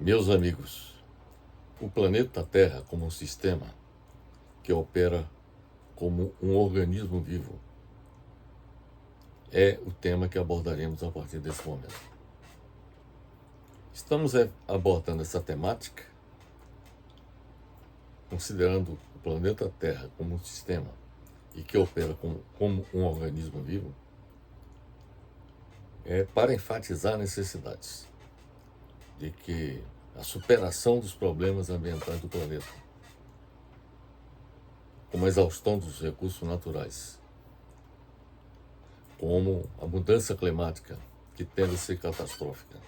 Meus amigos, o planeta Terra como um sistema que opera como um organismo vivo é o tema que abordaremos a partir desse momento. Estamos abordando essa temática considerando o planeta Terra como um sistema e que opera como um organismo vivo para enfatizar necessidades de que a superação dos problemas ambientais do planeta, como a exaustão dos recursos naturais, como a mudança climática, que tende a ser catastrófica,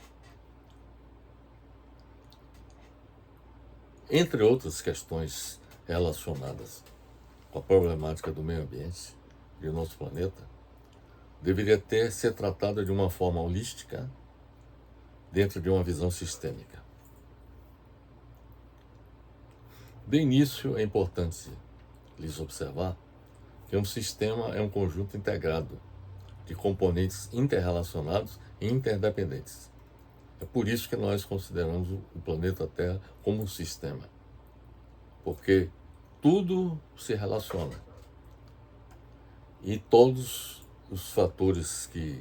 entre outras questões relacionadas com a problemática do meio ambiente e do nosso planeta, deveria ser tratada de uma forma holística, dentro de uma visão sistêmica. De início, é importante lhes observar que um sistema é um conjunto integrado de componentes interrelacionados e interdependentes. É por isso que nós consideramos o planeta Terra como um sistema, porque tudo se relaciona e todos os fatores que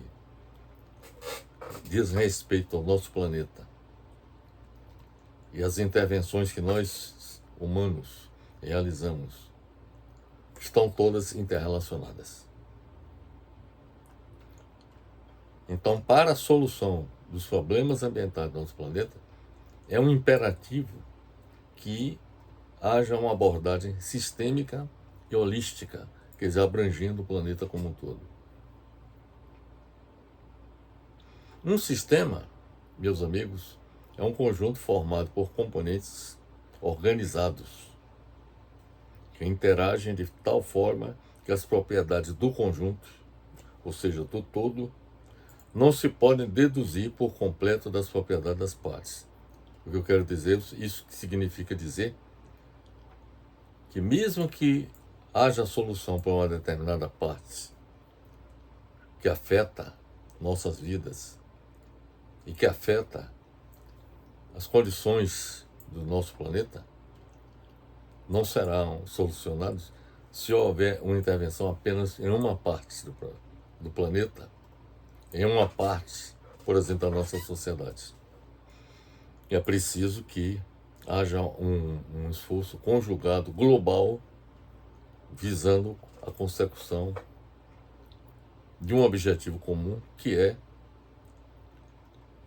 dizem respeito ao nosso planeta e as intervenções que nós, humanos, realizamos, estão todas interrelacionadas. Então, para a solução dos problemas ambientais do nosso planeta, é um imperativo que haja uma abordagem sistêmica e holística, quer dizer, abrangendo o planeta como um todo. Um sistema, meus amigos, é um conjunto formado por componentes organizados que interagem de tal forma que as propriedades do conjunto, ou seja, do todo, não se podem deduzir por completo das propriedades das partes. O que eu quero dizer, isso significa dizer que mesmo que haja solução para uma determinada parte que afeta nossas vidas e que afeta as condições do nosso planeta, não serão solucionados se houver uma intervenção apenas em uma parte do planeta, em uma parte, por exemplo, da nossa sociedade. E é preciso que haja um esforço conjugado, global, visando a consecução de um objetivo comum, que é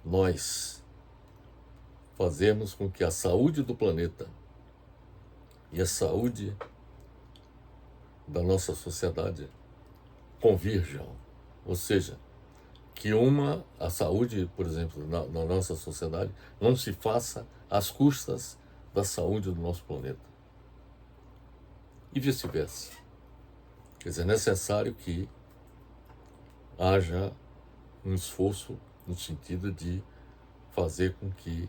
nós fazermos com que a saúde do planeta e a saúde da nossa sociedade convirjam, ou seja, que a saúde, por exemplo, na nossa sociedade, não se faça às custas da saúde do nosso planeta. E vice-versa. Quer dizer, é necessário que haja um esforço no sentido de fazer com que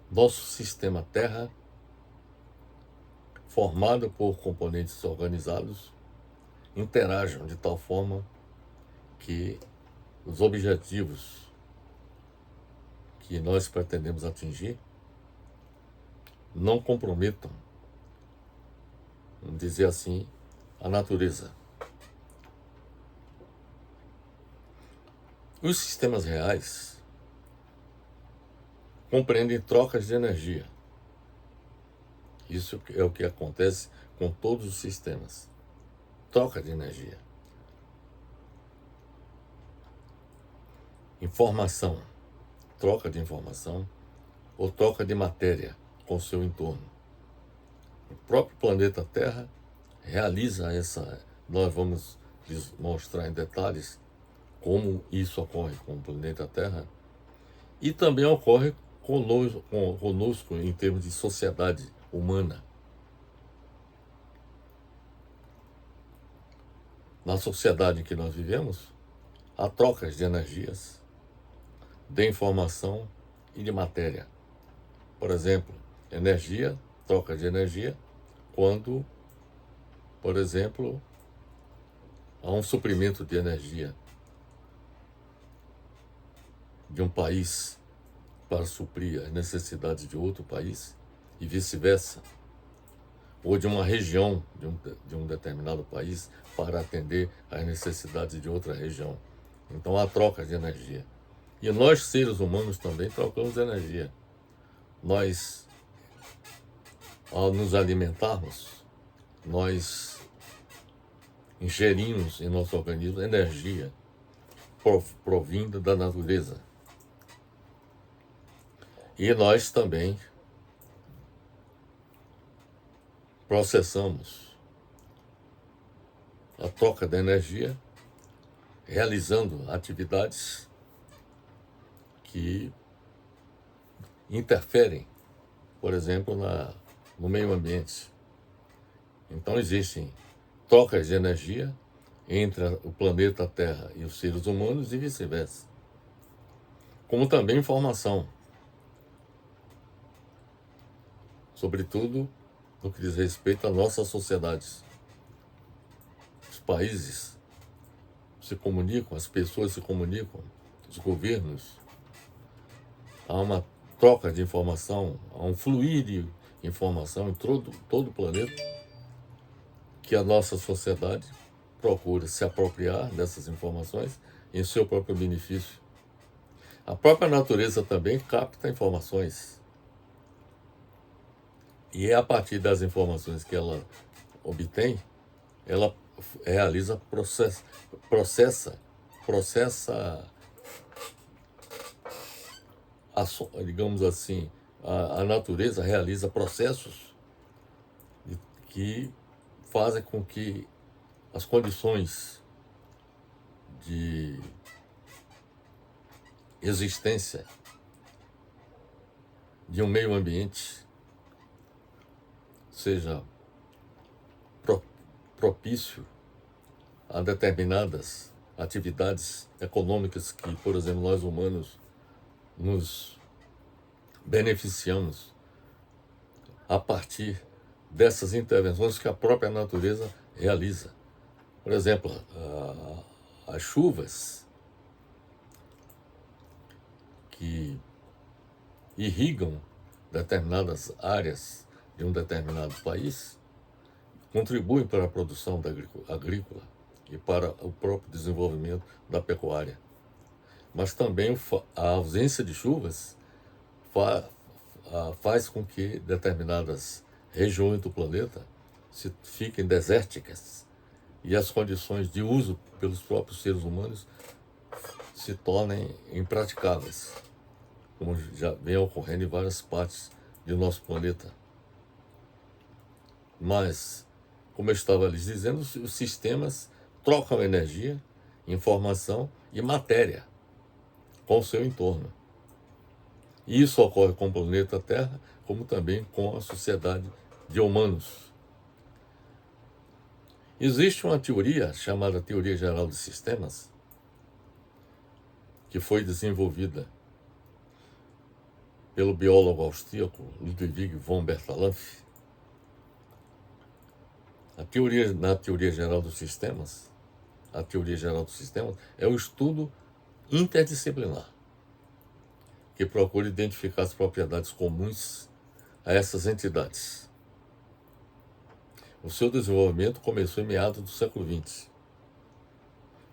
nosso sistema Terra, formado por componentes organizados, interajam de tal forma que os objetivos que nós pretendemos atingir não comprometam, vamos dizer assim, a natureza. Os sistemas reais compreendem trocas de energia. Isso é o que acontece com todos os sistemas. Troca de energia. Informação. Troca de informação ou troca de matéria com o seu entorno. O próprio planeta Terra realiza nós vamos mostrar em detalhes como isso ocorre com o planeta Terra e também ocorre conosco em termos de sociedade humana. Na sociedade em que nós vivemos, há trocas de energias, de informação e de matéria. Por exemplo, troca de energia, quando, por exemplo, há um suprimento de energia de um país para suprir as necessidades de outro país e vice-versa, ou de uma região de um determinado país para atender às necessidades de outra região. Então há troca de energia. E nós, seres humanos, também trocamos energia. Nós, ao nos alimentarmos, nós ingerimos em nosso organismo energia provinda da natureza. E nós também processamos a troca da energia, realizando atividades que interferem, por exemplo, no meio ambiente. Então existem trocas de energia entre o planeta Terra e os seres humanos e vice-versa. Como também informação, sobretudo no que diz respeito à nossa sociedade. Os países se comunicam, as pessoas se comunicam, os governos. Há uma troca de informação, há um fluir de informação em todo o planeta, que a nossa sociedade procura se apropriar dessas informações em seu próprio benefício. A própria natureza também capta informações. E é a partir das informações que ela obtém, ela realiza processa, digamos assim, a natureza realiza processos que fazem com que as condições de existência de um meio ambiente seja propício a determinadas atividades econômicas que, por exemplo, nós humanos nos beneficiamos a partir dessas intervenções que a própria natureza realiza. Por exemplo, as chuvas que irrigam determinadas áreas de um determinado país contribuem para a produção agrícola e para o próprio desenvolvimento da pecuária. Mas também a ausência de chuvas faz com que determinadas regiões do planeta fiquem desérticas e as condições de uso pelos próprios seres humanos se tornem impraticáveis, como já vem ocorrendo em várias partes do nosso planeta. Mas, como eu estava lhes dizendo, os sistemas trocam energia, informação e matéria com o seu entorno. E isso ocorre com o planeta Terra, como também com a sociedade de humanos. Existe uma teoria chamada Teoria Geral de Sistemas, que foi desenvolvida pelo biólogo austríaco Ludwig von Bertalanffy. Na Teoria Geral dos Sistemas, a Teoria Geral dos Sistemas é o estudo interdisciplinar que procura identificar as propriedades comuns a essas entidades. O seu desenvolvimento começou em meados do século XX,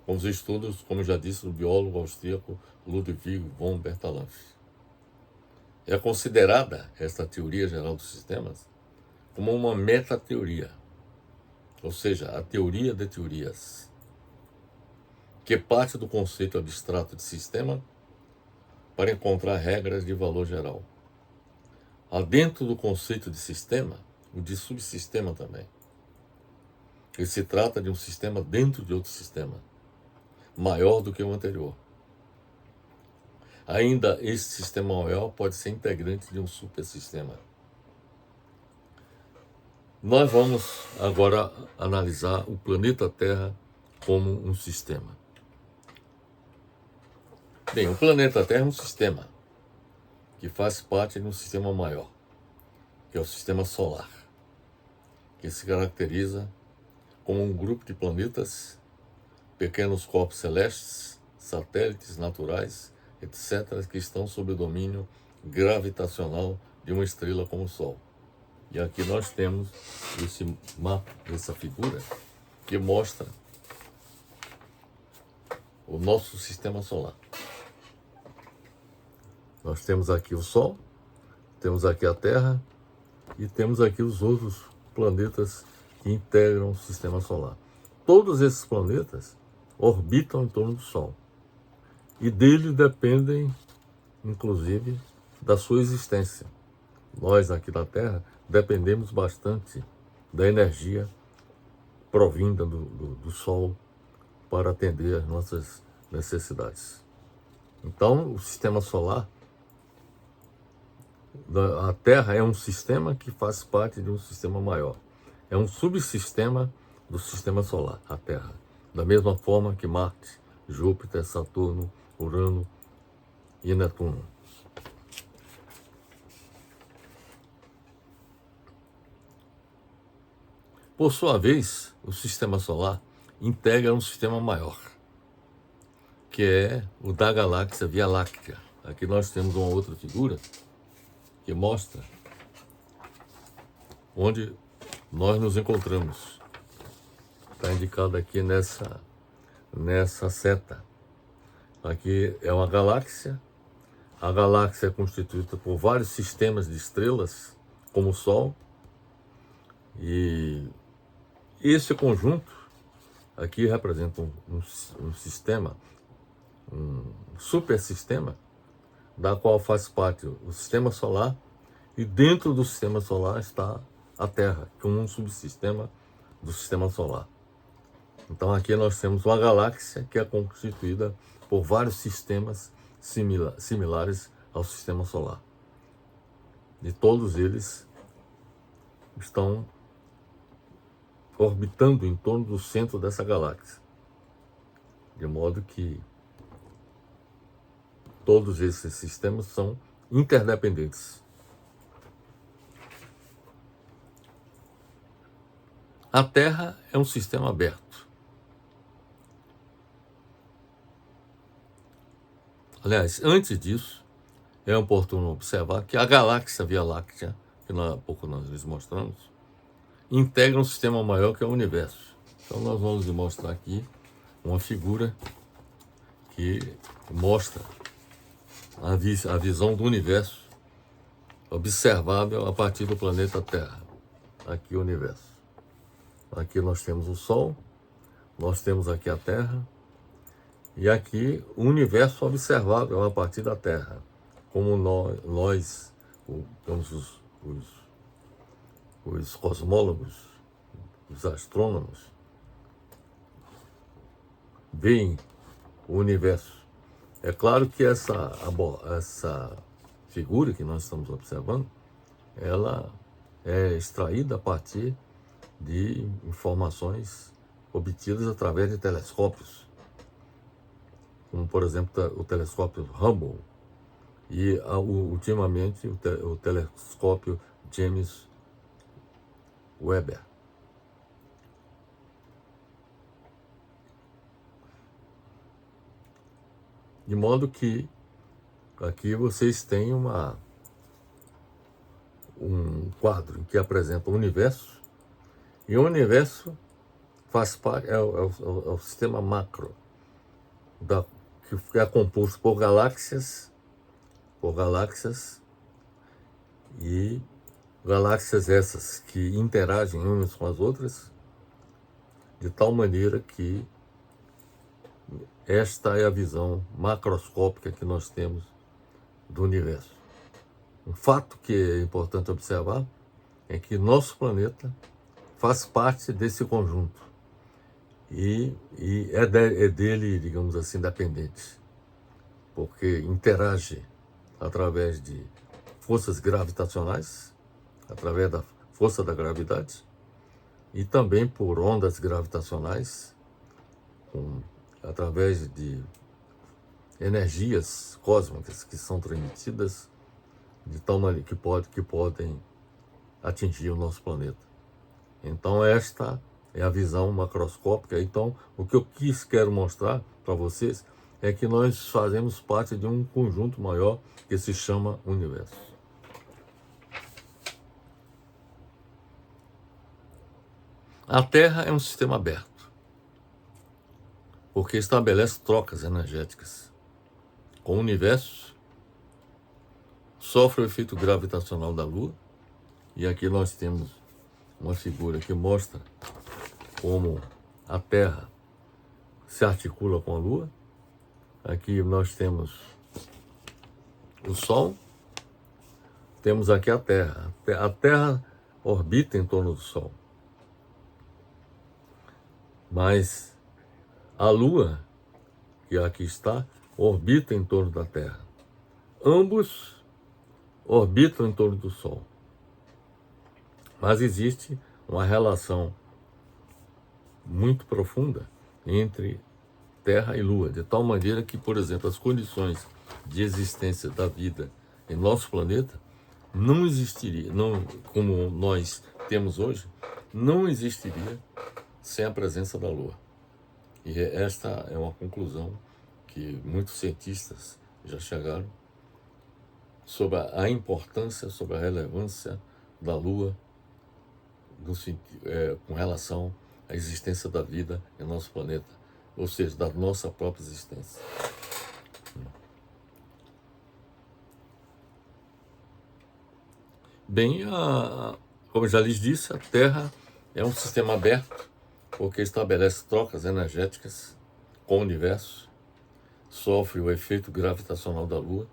com os estudos, como já disse, do biólogo austríaco Ludwig von Bertalanffy. É considerada esta Teoria Geral dos Sistemas como uma metateoria, ou seja, a teoria de teorias, que parte do conceito abstrato de sistema para encontrar regras de valor geral. Há dentro do conceito de sistema, o de subsistema também. Ele se trata de um sistema dentro de outro sistema, maior do que o anterior. Ainda esse sistema maior pode ser integrante de um supersistema. Nós vamos agora analisar o planeta Terra como um sistema. Bem, o planeta Terra é um sistema que faz parte de um sistema maior, que é o sistema solar, que se caracteriza como um grupo de planetas pequenos corpos celestes, satélites naturais, etc., que estão sob o domínio gravitacional de uma estrela como o Sol. E aqui nós temos esse mapa, essa figura, que mostra o nosso sistema solar. Nós temos aqui o Sol, temos aqui a Terra e temos aqui os outros planetas que integram o sistema solar. Todos esses planetas orbitam em torno do Sol e dele dependem, inclusive, da sua existência. Nós aqui da Terra dependemos bastante da energia provinda do Sol para atender às nossas necessidades. Então, o sistema solar, a Terra é um sistema que faz parte de um sistema maior. É um subsistema do sistema solar, a Terra. Da mesma forma que Marte, Júpiter, Saturno, Urano e Netuno. Por sua vez, o sistema solar integra um sistema maior, que é o da galáxia Via Láctea. Aqui nós temos uma outra figura que mostra onde nós nos encontramos. Está indicado aqui nessa seta. Aqui é uma galáxia. A galáxia é constituída por vários sistemas de estrelas, como o Sol. E esse conjunto aqui representa um sistema, um supersistema, da qual faz parte o sistema solar, e dentro do sistema solar está a Terra, que é um subsistema do sistema solar. Então aqui nós temos uma galáxia que é constituída por vários sistemas similares ao sistema solar. E todos eles estão orbitando em torno do centro dessa galáxia. De modo que todos esses sistemas são interdependentes. A Terra é um sistema aberto. Aliás, antes disso, é oportuno observar que a galáxia Via Láctea, que há pouco nós lhes mostramos, integra um sistema maior que é o universo. Então nós vamos mostrar aqui uma figura que mostra a visão do universo observável a partir do planeta Terra. Aqui o universo. Aqui nós temos o Sol, nós temos aqui a Terra, e aqui o universo observável a partir da Terra, como nós temos os cosmólogos, os astrônomos, veem o universo. É claro que essa figura que nós estamos observando, ela é extraída a partir de informações obtidas através de telescópios, como por exemplo o telescópio Hubble e ultimamente o telescópio James Webb. De modo que aqui vocês têm um quadro que apresenta o universo, e o universo faz parte, é o sistema macro, que é composto por galáxias, e galáxias essas que interagem umas com as outras, de tal maneira que esta é a visão macroscópica que nós temos do universo. Um fato que é importante observar é que nosso planeta faz parte desse conjunto e é dele, digamos assim, dependente, porque interage através de forças gravitacionais, através da força da gravidade, e também por ondas gravitacionais, através de energias cósmicas que são transmitidas de tal maneira que podem atingir o nosso planeta. Então esta é a visão macroscópica. Então, o que eu quero mostrar para vocês é que nós fazemos parte de um conjunto maior que se chama universo. A Terra é um sistema aberto, porque estabelece trocas energéticas com o universo, sofre o efeito gravitacional da Lua, e aqui nós temos uma figura que mostra como a Terra se articula com a Lua. Aqui nós temos o Sol, temos aqui a Terra. A Terra orbita em torno do Sol, mas a Lua, que aqui está, orbita em torno da Terra. Ambos orbitam em torno do Sol, mas existe uma relação muito profunda entre Terra e Lua, de tal maneira que, por exemplo, as condições de existência da vida em nosso planeta não existiria, não, como nós temos hoje, não existiria sem a presença da Lua. E esta é uma conclusão que muitos cientistas já chegaram sobre a importância, sobre a relevância da Lua com relação à existência da vida em nosso planeta, ou seja, da nossa própria existência. Bem, como já lhes disse, a Terra é um sistema aberto, porque estabelece trocas energéticas com o universo, sofre o efeito gravitacional da Lua,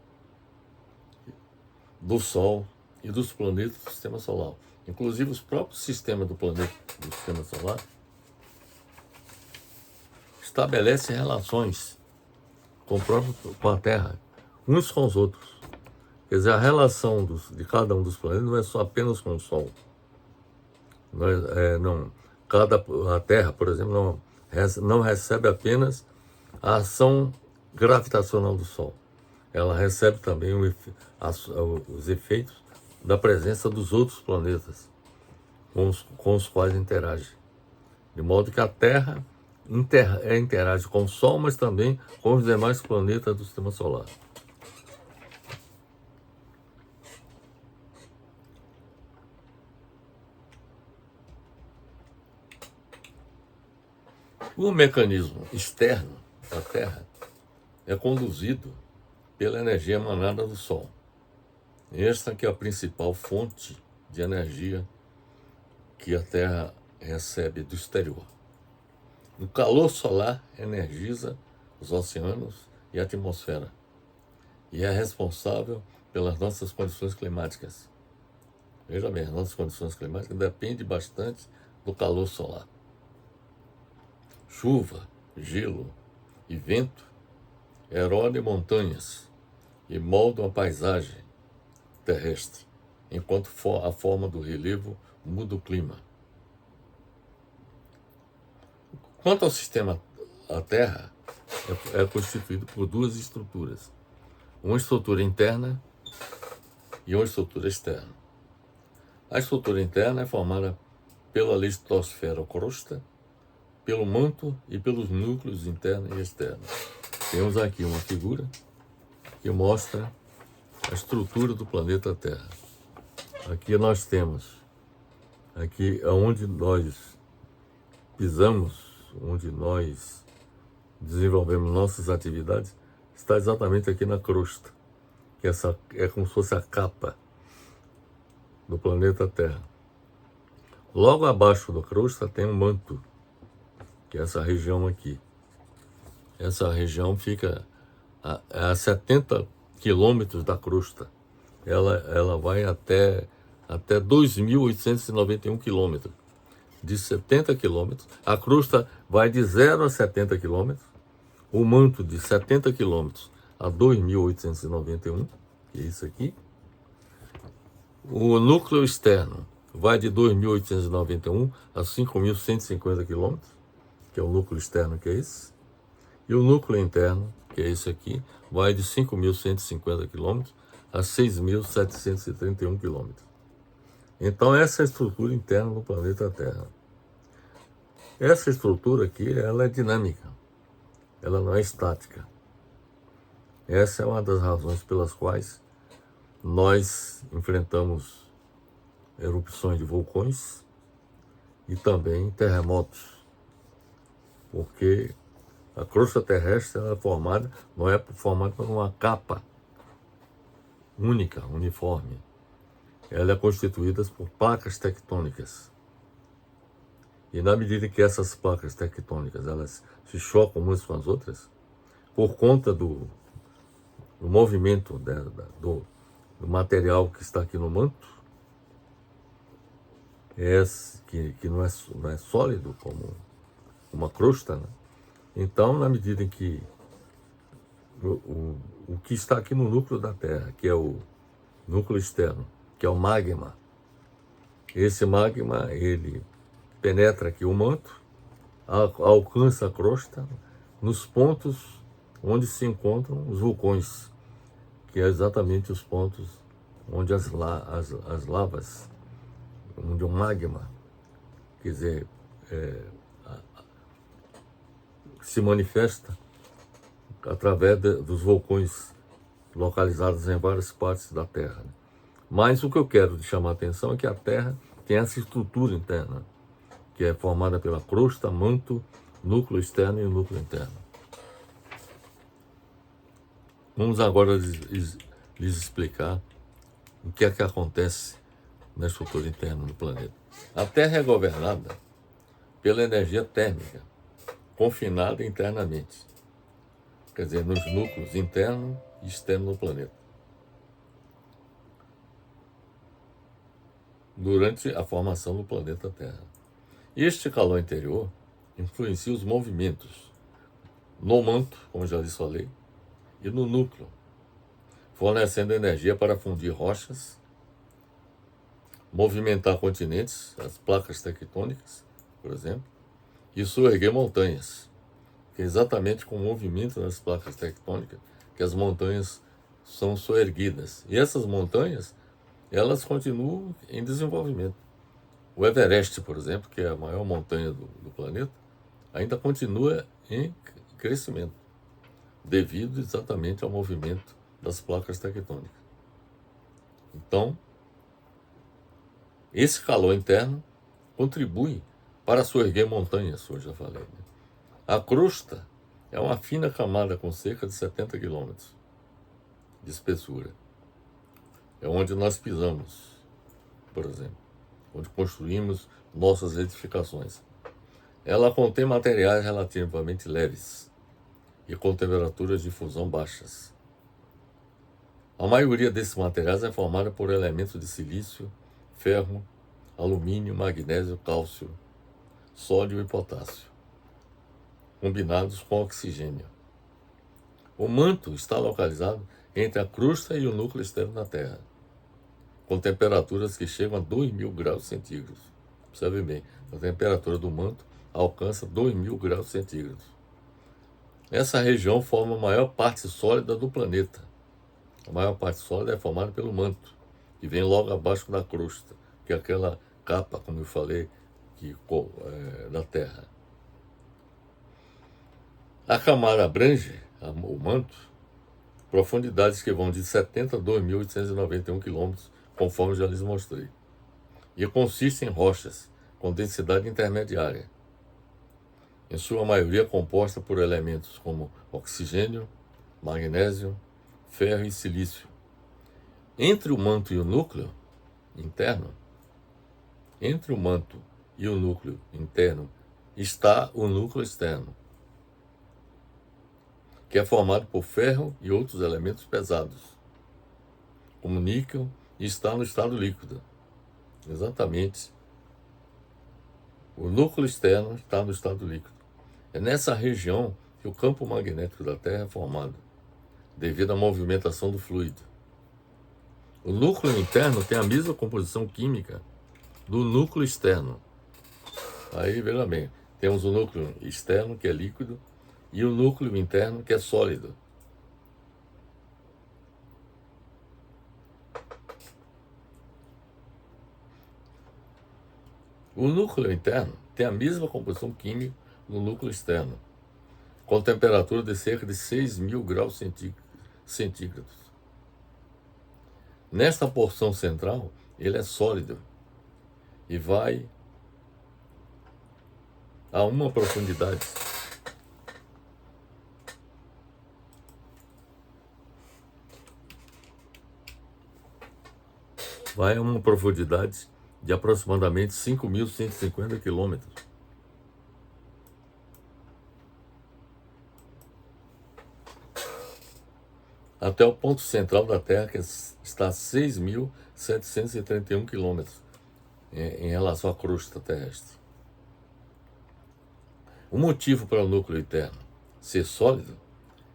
do Sol e dos planetas do Sistema Solar. Inclusive os próprios sistemas do planeta do Sistema Solar estabelecem relações com a Terra, uns com os outros. Quer dizer, a relação de cada um dos planetas não é só apenas com o Sol. A Terra, por exemplo, não recebe apenas a ação gravitacional do Sol. Ela recebe também os efeitos da presença dos outros planetas com os quais interage. De modo que a Terra interage com o Sol, mas também com os demais planetas do Sistema Solar. O mecanismo externo da Terra é conduzido pela energia emanada do Sol. Esta que é a principal fonte de energia que a Terra recebe do exterior. O calor solar energiza os oceanos e a atmosfera e é responsável pelas nossas condições climáticas. Veja bem, as nossas condições climáticas dependem bastante do calor solar. Chuva, gelo e vento erodem montanhas e moldam a paisagem terrestre, enquanto a forma do relevo muda o clima. Quanto ao sistema, a Terra é constituído por duas estruturas, uma estrutura interna e uma estrutura externa. A estrutura interna é formada pela litosfera ou crosta, pelo manto e pelos núcleos interno e externo. Temos aqui uma figura que mostra a estrutura do planeta Terra. Aqui nós temos, aqui onde nós pisamos, onde nós desenvolvemos nossas atividades, está exatamente aqui na crosta, que essa é como se fosse a capa do planeta Terra. Logo abaixo da crosta tem um manto, que é essa região aqui. Essa região fica a 70 quilômetros da crosta. Ela vai até 2.891 quilômetros. De 70 quilômetros, a crosta vai de 0 a 70 quilômetros, o manto de 70 quilômetros a 2.891, que é isso aqui. O núcleo externo vai de 2.891 a 5.150 quilômetros, que é o núcleo externo, que é esse. E o núcleo interno, que é esse aqui, vai de 5.150 quilômetros a 6.731 quilômetros. Então, essa é a estrutura interna do planeta Terra. Essa estrutura aqui, ela é dinâmica, ela não é estática. Essa é uma das razões pelas quais nós enfrentamos erupções de vulcões e também terremotos, porque a crosta terrestre ela é formada, não é formada por uma capa única, uniforme. Ela é constituída por placas tectônicas. E na medida que essas placas tectônicas elas se chocam umas com as outras, por conta do movimento do material que está aqui no manto, que não é sólido como uma crosta, né? Então, na medida em que o que está aqui no núcleo da Terra, que é o núcleo externo, que é o magma, esse magma, ele penetra aqui o manto, alcança a crosta, nos pontos onde se encontram os vulcões, que é exatamente os pontos onde as lavas, onde o magma, quer dizer, se manifesta através dos vulcões localizados em várias partes da Terra. Mas o que eu quero chamar a atenção é que a Terra tem essa estrutura interna, que é formada pela crosta, manto, núcleo externo e núcleo interno. Vamos agora lhes explicar o que é que acontece na estrutura interna do planeta. A Terra é governada pela energia térmica, confinada internamente, quer dizer, nos núcleos interno e externo do planeta. Durante a formação do planeta Terra. Este calor interior influencia os movimentos no manto, como já lhes falei, e no núcleo, fornecendo energia para fundir rochas, movimentar continentes, as placas tectônicas, por exemplo, e soerguer montanhas, que é exatamente com o movimento das placas tectônicas que as montanhas são soerguidas. E essas montanhas, elas continuam em desenvolvimento. O Everest, por exemplo, que é a maior montanha do planeta, ainda continua em crescimento, devido exatamente ao movimento das placas tectônicas. Então, esse calor interno contribui para soerguer montanhas, como eu já falei. A crosta é uma fina camada com cerca de 70 quilômetros de espessura. É onde nós pisamos, por exemplo, onde construímos nossas edificações. Ela contém materiais relativamente leves e com temperaturas de fusão baixas. A maioria desses materiais é formada por elementos de silício, ferro, alumínio, magnésio, cálcio, sódio e potássio, combinados com oxigênio. O manto está localizado entre a crosta e o núcleo externo da Terra, com temperaturas que chegam a 2.000 graus centígrados. Observe bem, a temperatura do manto alcança 2.000 graus centígrados. Essa região forma a maior parte sólida do planeta. A maior parte sólida é formada pelo manto, que vem logo abaixo da crosta, que é aquela capa, como eu falei, da Terra. A camada abrange, o manto, profundidades que vão de 70 a 2.891 quilômetros, conforme já lhes mostrei, e consiste em rochas com densidade intermediária, em sua maioria composta por elementos como oxigênio, magnésio, ferro e silício. Entre o manto e o núcleo interno, entre o manto e o núcleo interno está o núcleo externo, que é formado por ferro e outros elementos pesados, como níquel, e está no estado líquido. Exatamente. O núcleo externo está no estado líquido. É nessa região que o campo magnético da Terra é formado, devido à movimentação do fluido. O núcleo interno tem a mesma composição química do núcleo externo. Aí, veja bem, temos o núcleo externo, que é líquido, e o núcleo interno, que é sólido. O núcleo interno tem a mesma composição química no núcleo externo, com temperatura de cerca de 6.000 graus centígrados. Nesta porção central, ele é sólido e vai a uma profundidade de aproximadamente 5.150 quilômetros. Até o ponto central da Terra, que está a 6.731 quilômetros em relação à crosta terrestre. O motivo para o núcleo interno ser sólido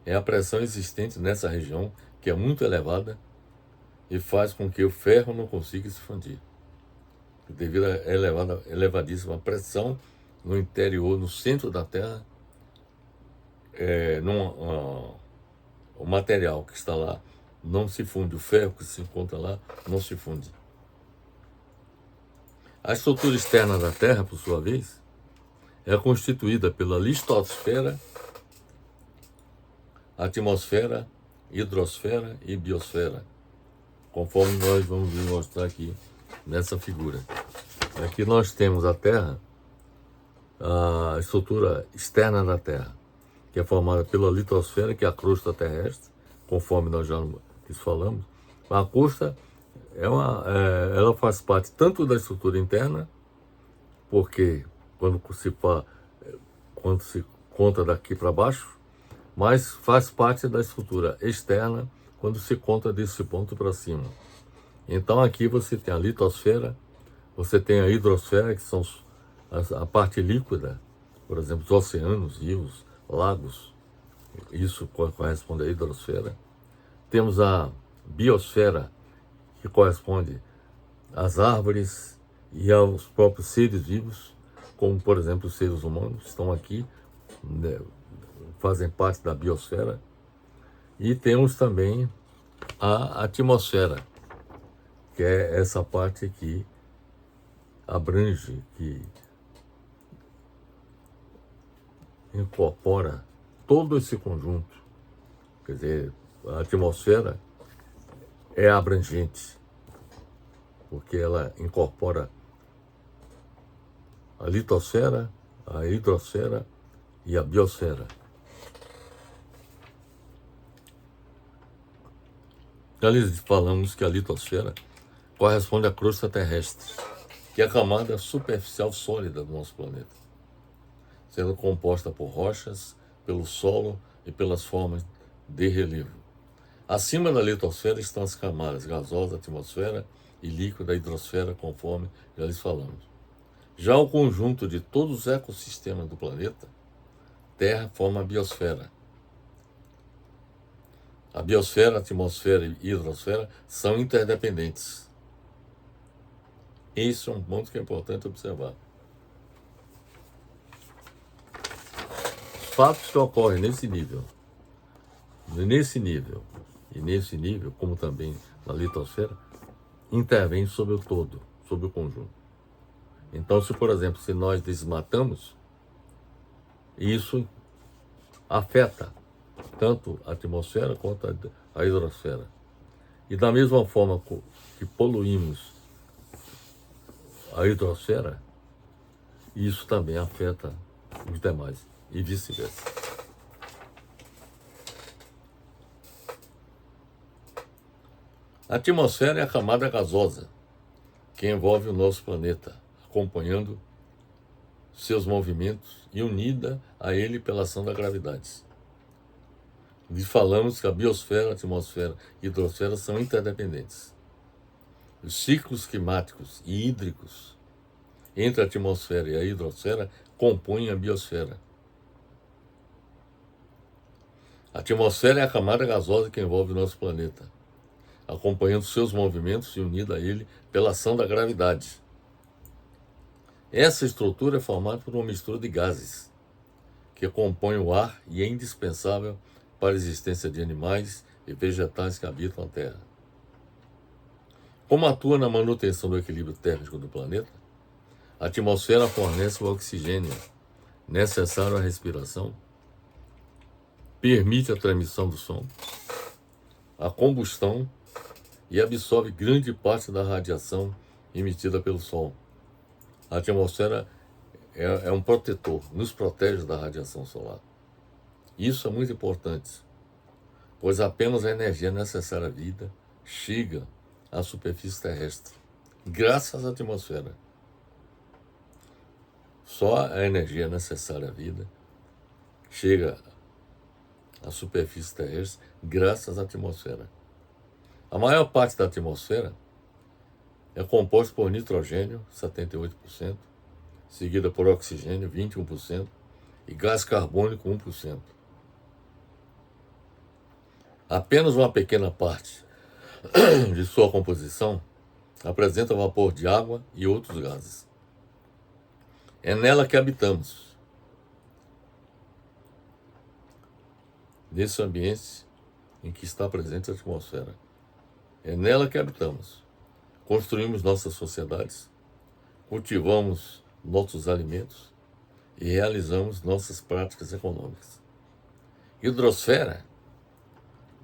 é a pressão existente nessa região, que é muito elevada e faz com que o ferro não consiga se fundir, devido à elevadíssima pressão no interior, no centro da Terra. O material que está lá não se funde, o ferro que se encontra lá não se funde. A estrutura externa da Terra, por sua vez, é constituída pela litosfera, atmosfera, hidrosfera e biosfera, conforme nós vamos mostrar aqui nessa figura. Aqui nós temos a Terra, a estrutura externa da Terra, que é formada pela litosfera, que é a crosta terrestre, conforme nós já falamos. A crosta ela faz parte tanto da estrutura interna, porque quando se conta daqui para baixo, mas faz parte da estrutura externa quando se conta desse ponto para cima. Então aqui você tem a litosfera, você tem a hidrosfera, que são a parte líquida, por exemplo, os oceanos, rios, lagos, isso corresponde à hidrosfera. Temos a biosfera, que corresponde às árvores e aos próprios seres vivos, como, por exemplo, os seres humanos estão aqui, né, fazem parte da biosfera. E temos também a atmosfera, que é essa parte que abrange, que incorpora todo esse conjunto. Quer dizer, a atmosfera é abrangente, porque ela incorpora a litosfera, a hidrosfera e a biosfera. Ali falamos que a litosfera corresponde à crosta terrestre, que é a camada superficial sólida do nosso planeta, sendo composta por rochas, pelo solo e pelas formas de relevo. Acima da litosfera estão as camadas gasosa, atmosfera e líquida, hidrosfera, conforme já lhes falamos. Já o conjunto de todos os ecossistemas do planeta Terra forma a biosfera. A biosfera, a atmosfera e a hidrosfera são interdependentes. Esse é um ponto que é importante observar. Os fatos que ocorrem nesse nível, como também na litosfera, intervêm sobre o todo, sobre o conjunto. Então, por exemplo, se nós desmatamos, isso afeta tanto a atmosfera quanto a hidrosfera. E da mesma forma que poluímos a hidrosfera, isso também afeta os demais, e vice-versa. A atmosfera é a camada gasosa que envolve o nosso planeta, acompanhando seus movimentos e unida a ele pela ação da gravidade. E falamos que a biosfera, a atmosfera e a hidrosfera são interdependentes. Os ciclos climáticos e hídricos entre a atmosfera e a hidrosfera compõem a biosfera. A atmosfera é a camada gasosa que envolve o nosso planeta, acompanhando seus movimentos e unida a ele pela ação da gravidade. Essa estrutura é formada por uma mistura de gases que compõem o ar e é indispensável para a existência de animais e vegetais que habitam a Terra. Como atua na manutenção do equilíbrio térmico do planeta, A atmosfera fornece o oxigênio necessário à respiração, permite a transmissão do som, a combustão e absorve grande parte da radiação emitida pelo Sol. A atmosfera é um protetor, nos protege da radiação solar. Isso é muito importante, pois apenas a energia necessária à vida chega à superfície terrestre, graças à atmosfera. Só a energia necessária à vida chega à superfície terrestre graças à atmosfera. A maior parte da atmosfera é composta por nitrogênio, 78%, seguida por oxigênio, 21%, e gás carbônico, 1%. Apenas uma pequena parte de sua composição apresenta vapor de água e outros gases. É nela que habitamos, nesse ambiente em que está presente a atmosfera. É nela que habitamos. Construímos nossas sociedades, cultivamos nossos alimentos e realizamos nossas práticas econômicas. Hidrosfera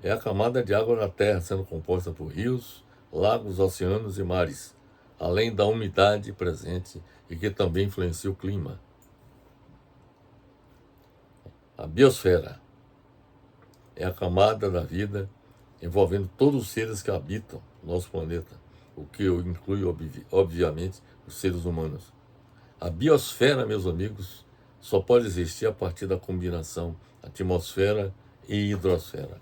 é a camada de água na Terra, sendo composta por rios, lagos, oceanos e mares, além da umidade presente e que também influencia o clima. A biosfera é a camada da vida envolvendo todos os seres que habitam o nosso planeta, o que inclui, obviamente, os seres humanos. A biosfera, meus amigos, só pode existir a partir da combinação atmosfera e hidrosfera.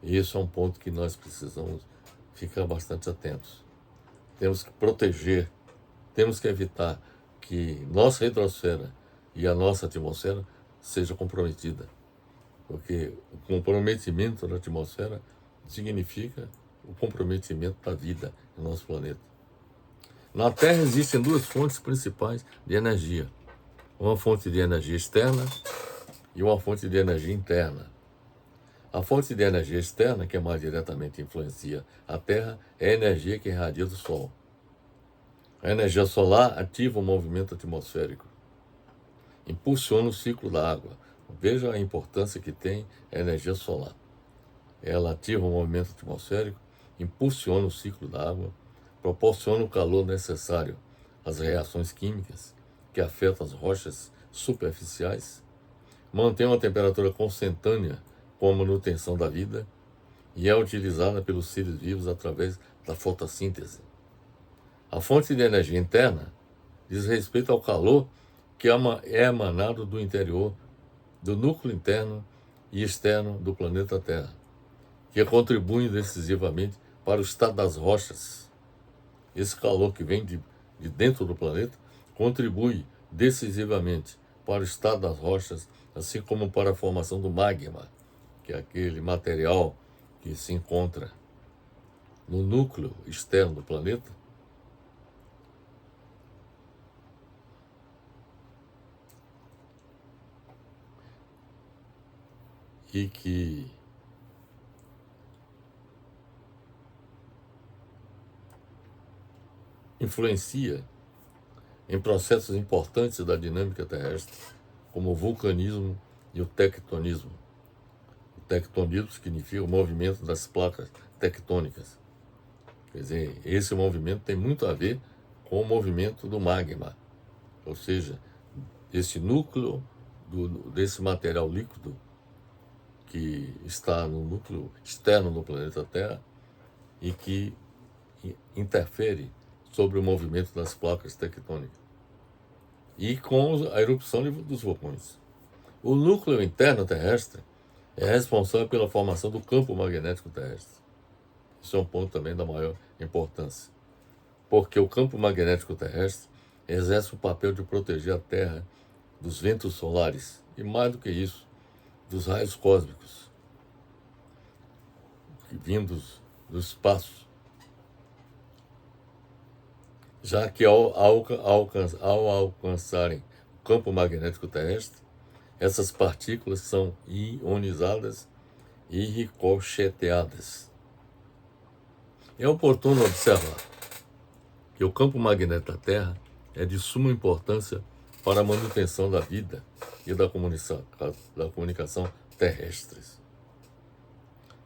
E isso é um ponto que nós precisamos ficar bastante atentos. Temos que proteger, temos que evitar que nossa hidrosfera e a nossa atmosfera seja comprometida. Porque o comprometimento da atmosfera significa o comprometimento da vida no nosso planeta. Na Terra existem duas fontes principais de energia. Uma fonte de energia externa e uma fonte de energia interna. A fonte de energia externa, que mais diretamente influencia a Terra, é a energia que irradia do Sol. A energia solar ativa o movimento atmosférico, impulsiona o ciclo da água. Veja a importância que tem a energia solar. Ela ativa o movimento atmosférico, impulsiona o ciclo da água, proporciona o calor necessário às reações químicas que afetam as rochas superficiais, mantém uma temperatura consentânea com a manutenção da vida e é utilizada pelos seres vivos através da fotossíntese. A fonte de energia interna diz respeito ao calor que é emanado do interior, do núcleo interno e externo do planeta Terra, que contribuem decisivamente para o estado das rochas. Esse calor que vem de dentro do planeta contribui decisivamente para o estado das rochas, assim como para a formação do magma, que é aquele material que se encontra no núcleo externo do planeta, e que influencia em processos importantes da dinâmica terrestre, como o vulcanismo e o tectonismo. O tectonismo significa o movimento das placas tectônicas. Quer dizer, esse movimento tem muito a ver com o movimento do magma, ou seja, esse núcleo desse material líquido que está no núcleo externo do planeta Terra e que interfere sobre o movimento das placas tectônicas e com a erupção dos vulcões. O núcleo interno terrestre é responsável pela formação do campo magnético terrestre. Isso é um ponto também da maior importância, porque o campo magnético terrestre exerce o papel de proteger a Terra dos ventos solares e, mais do que isso, dos raios cósmicos vindos do espaço, já que ao alcançarem o campo magnético terrestre, essas partículas são ionizadas e ricocheteadas. É oportuno observar que o campo magnético da Terra é de suma importância para a manutenção da vida e da comunicação terrestres,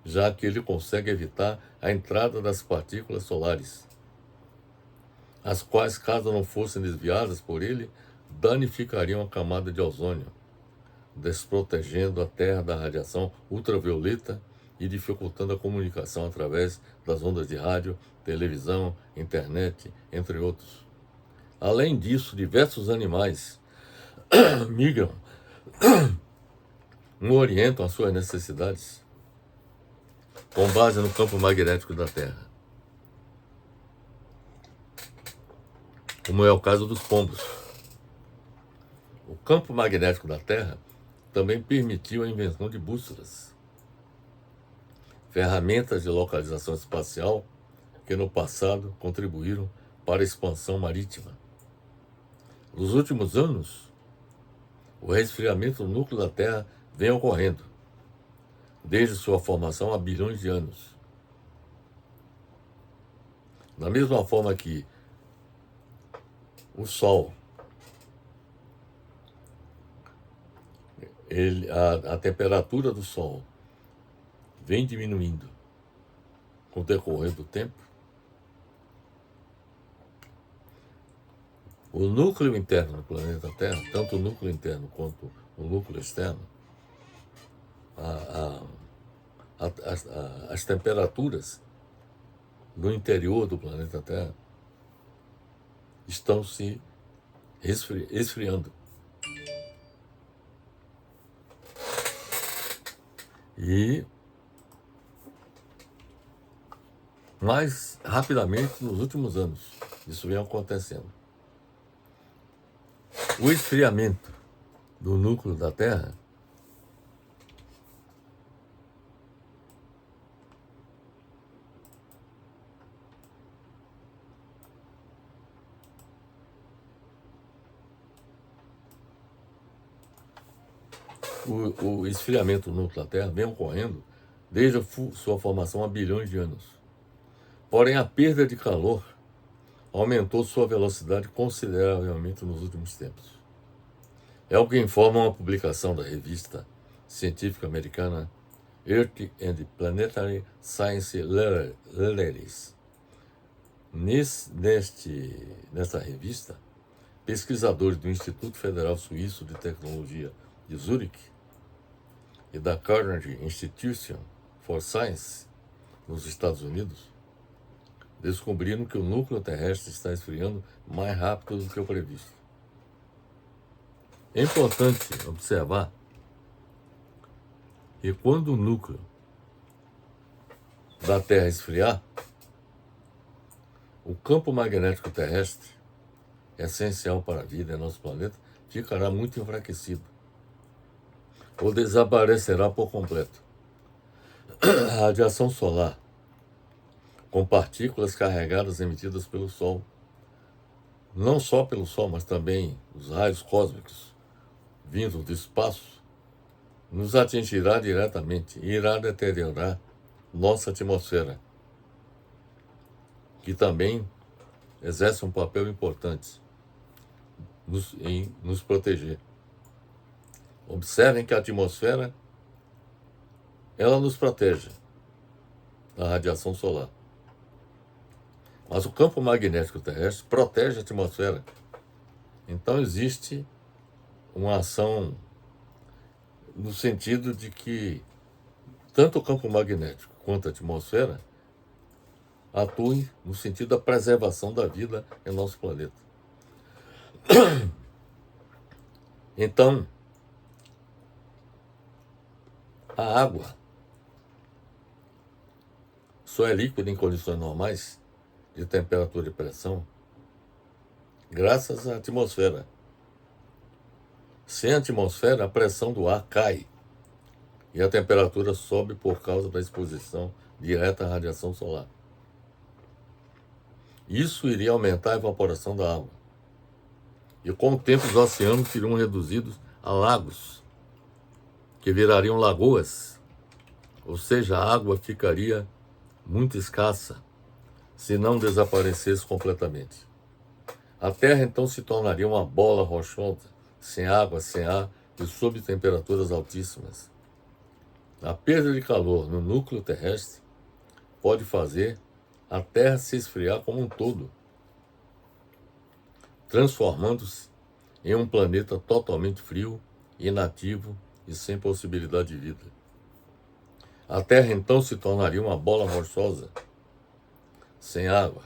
já que ele consegue evitar a entrada das partículas solares, as quais, caso não fossem desviadas por ele, danificariam a camada de ozônio, desprotegendo a Terra da radiação ultravioleta e dificultando a comunicação através das ondas de rádio, televisão, internet, entre outros. Além disso, diversos animais migram ou orientam as suas necessidades com base no campo magnético da Terra, como é o caso dos pombos. O campo magnético da Terra também permitiu a invenção de bússolas, ferramentas de localização espacial que no passado contribuíram para a expansão marítima. Nos últimos anos, o resfriamento do núcleo da Terra vem ocorrendo, desde sua formação há bilhões de anos. Da mesma forma que o Sol, a temperatura do Sol vem diminuindo com o decorrer do tempo, o núcleo interno do planeta Terra, tanto o núcleo interno quanto o núcleo externo, as temperaturas no interior do planeta Terra estão se esfriando. E mais rapidamente nos últimos anos, isso vem acontecendo. O esfriamento do núcleo da Terra o esfriamento do núcleo da Terra vem ocorrendo desde sua formação há bilhões de anos. Porém, a perda de calor aumentou sua velocidade consideravelmente nos últimos tempos. É o que informa uma publicação da revista científica americana Earth and Planetary Science Letters. Nesta revista, pesquisadores do Instituto Federal Suíço de Tecnologia de Zurique e da Carnegie Institution for Science, nos Estados Unidos, descobriram que o núcleo terrestre está esfriando mais rápido do que o previsto. É importante observar que quando o núcleo da Terra esfriar, o campo magnético terrestre, essencial para a vida em nosso planeta, ficará muito enfraquecido ou desaparecerá por completo. A radiação solar, com partículas carregadas emitidas pelo Sol, não só pelo Sol, mas também os raios cósmicos vindos do espaço, nos atingirá diretamente e irá deteriorar nossa atmosfera, que também exerce um papel importante em nos proteger. Observem que a atmosfera, ela nos protege da radiação solar. Mas o campo magnético terrestre protege a atmosfera. Então existe uma ação no sentido de que tanto o campo magnético quanto a atmosfera atuem no sentido da preservação da vida em nosso planeta. Então, a água só é líquida em condições normais de temperatura e pressão graças à atmosfera. Sem a atmosfera, a pressão do ar cai e a temperatura sobe por causa da exposição direta à radiação solar. Isso iria aumentar a evaporação da água. E com o tempo os oceanos seriam reduzidos a lagos, que virariam lagoas, ou seja, a água ficaria muito escassa, se não desaparecesse completamente. A Terra então se tornaria uma bola rochosa, sem água, sem ar e sob temperaturas altíssimas. A perda de calor no núcleo terrestre pode fazer a Terra se esfriar como um todo, transformando-se em um planeta totalmente frio, inativo e sem possibilidade de vida. A Terra então se tornaria uma bola rochosa, sem água,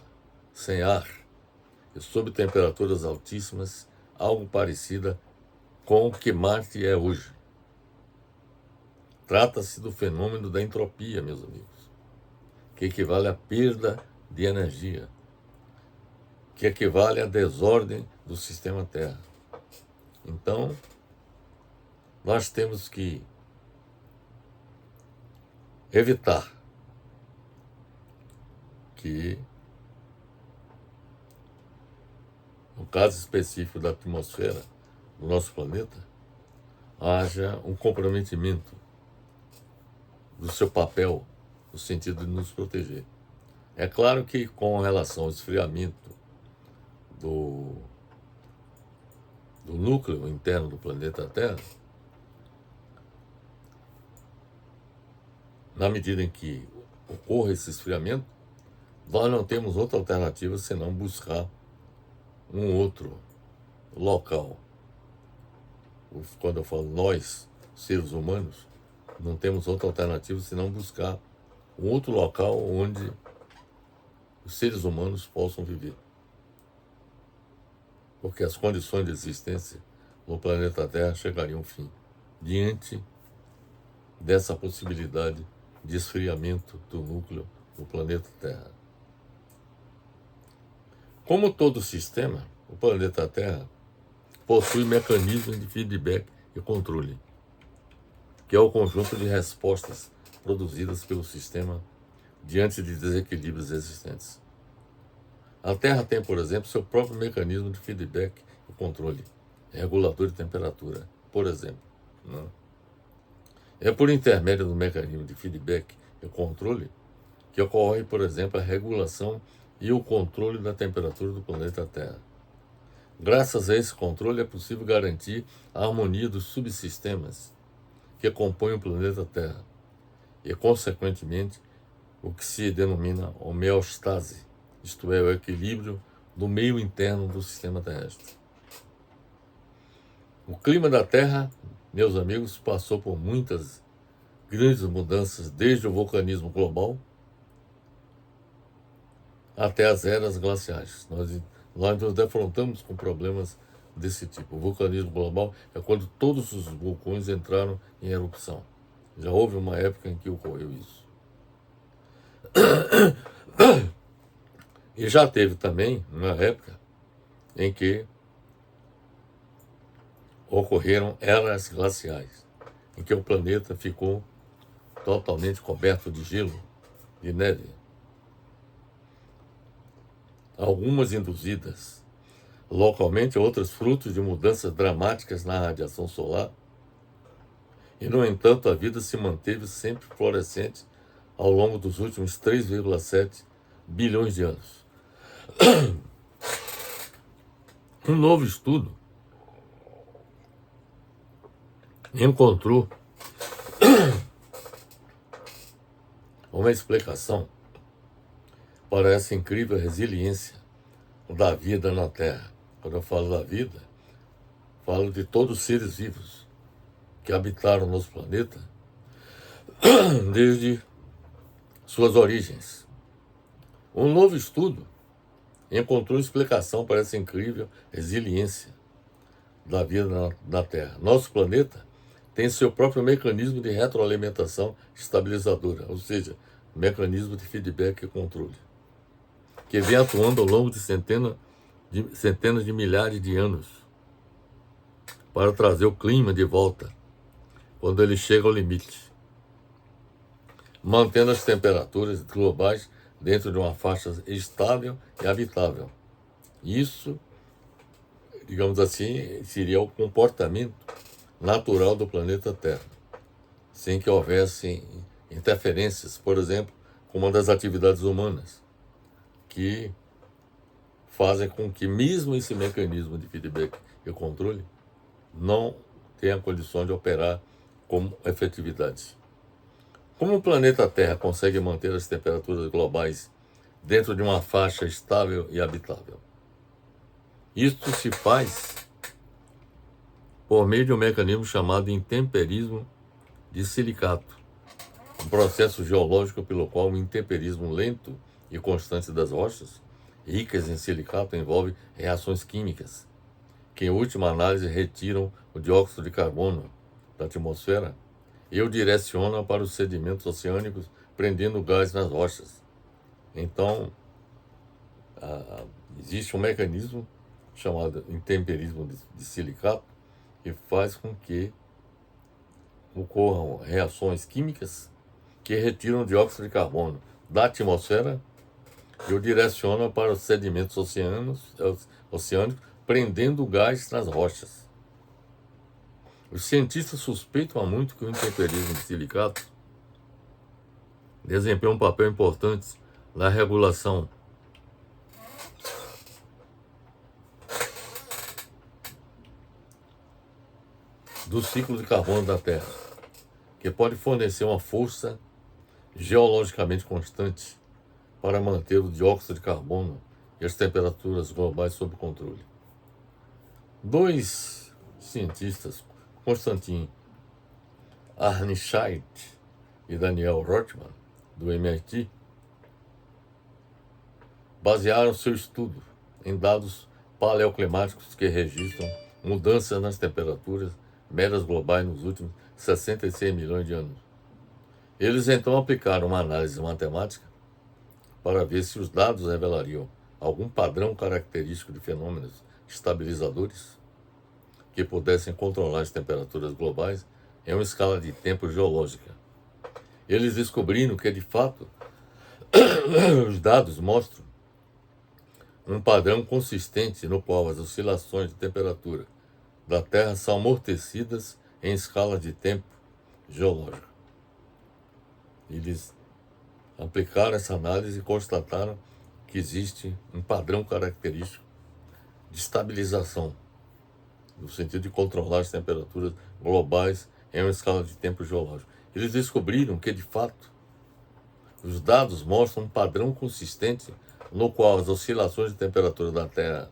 sem ar e sob temperaturas altíssimas, algo parecida com o que Marte é hoje. Trata-se do fenômeno da entropia, meus amigos, que equivale à perda de energia, que equivale à desordem do sistema Terra. Então, nós temos que evitar que, no caso específico da atmosfera do nosso planeta, haja um comprometimento do seu papel no sentido de nos proteger. É claro que com relação ao esfriamento do núcleo interno do planeta Terra, na medida em que ocorra esse esfriamento, nós não temos outra alternativa senão buscar um outro local. Quando eu falo nós, seres humanos, não temos outra alternativa senão buscar um outro local onde os seres humanos possam viver. Porque as condições de existência no planeta Terra chegariam ao fim, diante dessa possibilidade de esfriamento do núcleo do planeta Terra. Como todo sistema, o planeta Terra possui mecanismos de feedback e controle, que é o conjunto de respostas produzidas pelo sistema diante de desequilíbrios existentes. A Terra tem, por exemplo, seu próprio mecanismo de feedback e controle, regulador de temperatura, por exemplo. É por intermédio do mecanismo de feedback e controle que ocorre, por exemplo, a regulação e o controle da temperatura do planeta Terra. Graças a esse controle é possível garantir a harmonia dos subsistemas que compõem o planeta Terra e, consequentemente, o que se denomina homeostase, isto é, o equilíbrio do meio interno do sistema terrestre. O clima da Terra, meus amigos, passou por muitas grandes mudanças, desde o vulcanismo global até as eras glaciais. Nós nos defrontamos com problemas desse tipo. O vulcanismo global é quando todos os vulcões entraram em erupção. Já houve uma época em que ocorreu isso. E já teve também uma época em que ocorreram eras glaciais, em que o planeta ficou totalmente coberto de gelo, de neve. Algumas induzidas localmente, outras frutos de mudanças dramáticas na radiação solar. E, no entanto, a vida se manteve sempre florescente ao longo dos últimos 3,7 bilhões de anos. Um novo estudo encontrou uma explicação para essa incrível resiliência da vida na Terra. Quando eu falo da vida, falo de todos os seres vivos que habitaram nosso planeta desde suas origens. Um novo estudo encontrou explicação para essa incrível resiliência da vida na Terra. Nosso planeta tem seu próprio mecanismo de retroalimentação estabilizadora, ou seja, mecanismo de feedback e controle, que vem atuando ao longo de centenas de milhares de anos para trazer o clima de volta quando ele chega ao limite, mantendo as temperaturas globais dentro de uma faixa estável e habitável. Isso, digamos assim, seria o comportamento natural do planeta Terra, sem que houvesse interferências, por exemplo, como uma das atividades humanas, que fazem com que mesmo esse mecanismo de feedback e controle não tenha condições de operar com efetividade. Como o planeta Terra consegue manter as temperaturas globais dentro de uma faixa estável e habitável? Isto se faz por meio de um mecanismo chamado intemperismo de silicato, um processo geológico pelo qual o intemperismo lento e constante das rochas, ricas em silicato, envolve reações químicas, que em última análise retiram o dióxido de carbono da atmosfera e o direcionam para os sedimentos oceânicos, prendendo gás nas rochas. Então, existe um mecanismo chamado intemperismo de silicato, que faz com que ocorram reações químicas que retiram o dióxido de carbono da atmosfera e o direcionam para os sedimentos oceânicos, prendendo o gás nas rochas. Os cientistas suspeitam há muito que o intemperismo de silicato desempenha um papel importante na regulação do ciclo de carbono da Terra, que pode fornecer uma força geologicamente constante para manter o dióxido de carbono e as temperaturas globais sob controle. Dois cientistas, Konstantin Arnscheidt e Daniel Rothman, do MIT, basearam seu estudo em dados paleoclimáticos que registram mudanças nas temperaturas médias globais nos últimos 66 milhões de anos. Eles então aplicaram uma análise matemática para ver se os dados revelariam algum padrão característico de fenômenos estabilizadores que pudessem controlar as temperaturas globais em uma escala de tempo geológica. Eles descobriram que, de fato, os dados mostram um padrão consistente no qual as oscilações de temperatura da Terra são amortecidas em escala de tempo geológico. Eles aplicaram essa análise e constataram que existe um padrão característico de estabilização, no sentido de controlar as temperaturas globais em uma escala de tempo geológico. Eles descobriram que, de fato, os dados mostram um padrão consistente no qual as oscilações de temperatura da Terra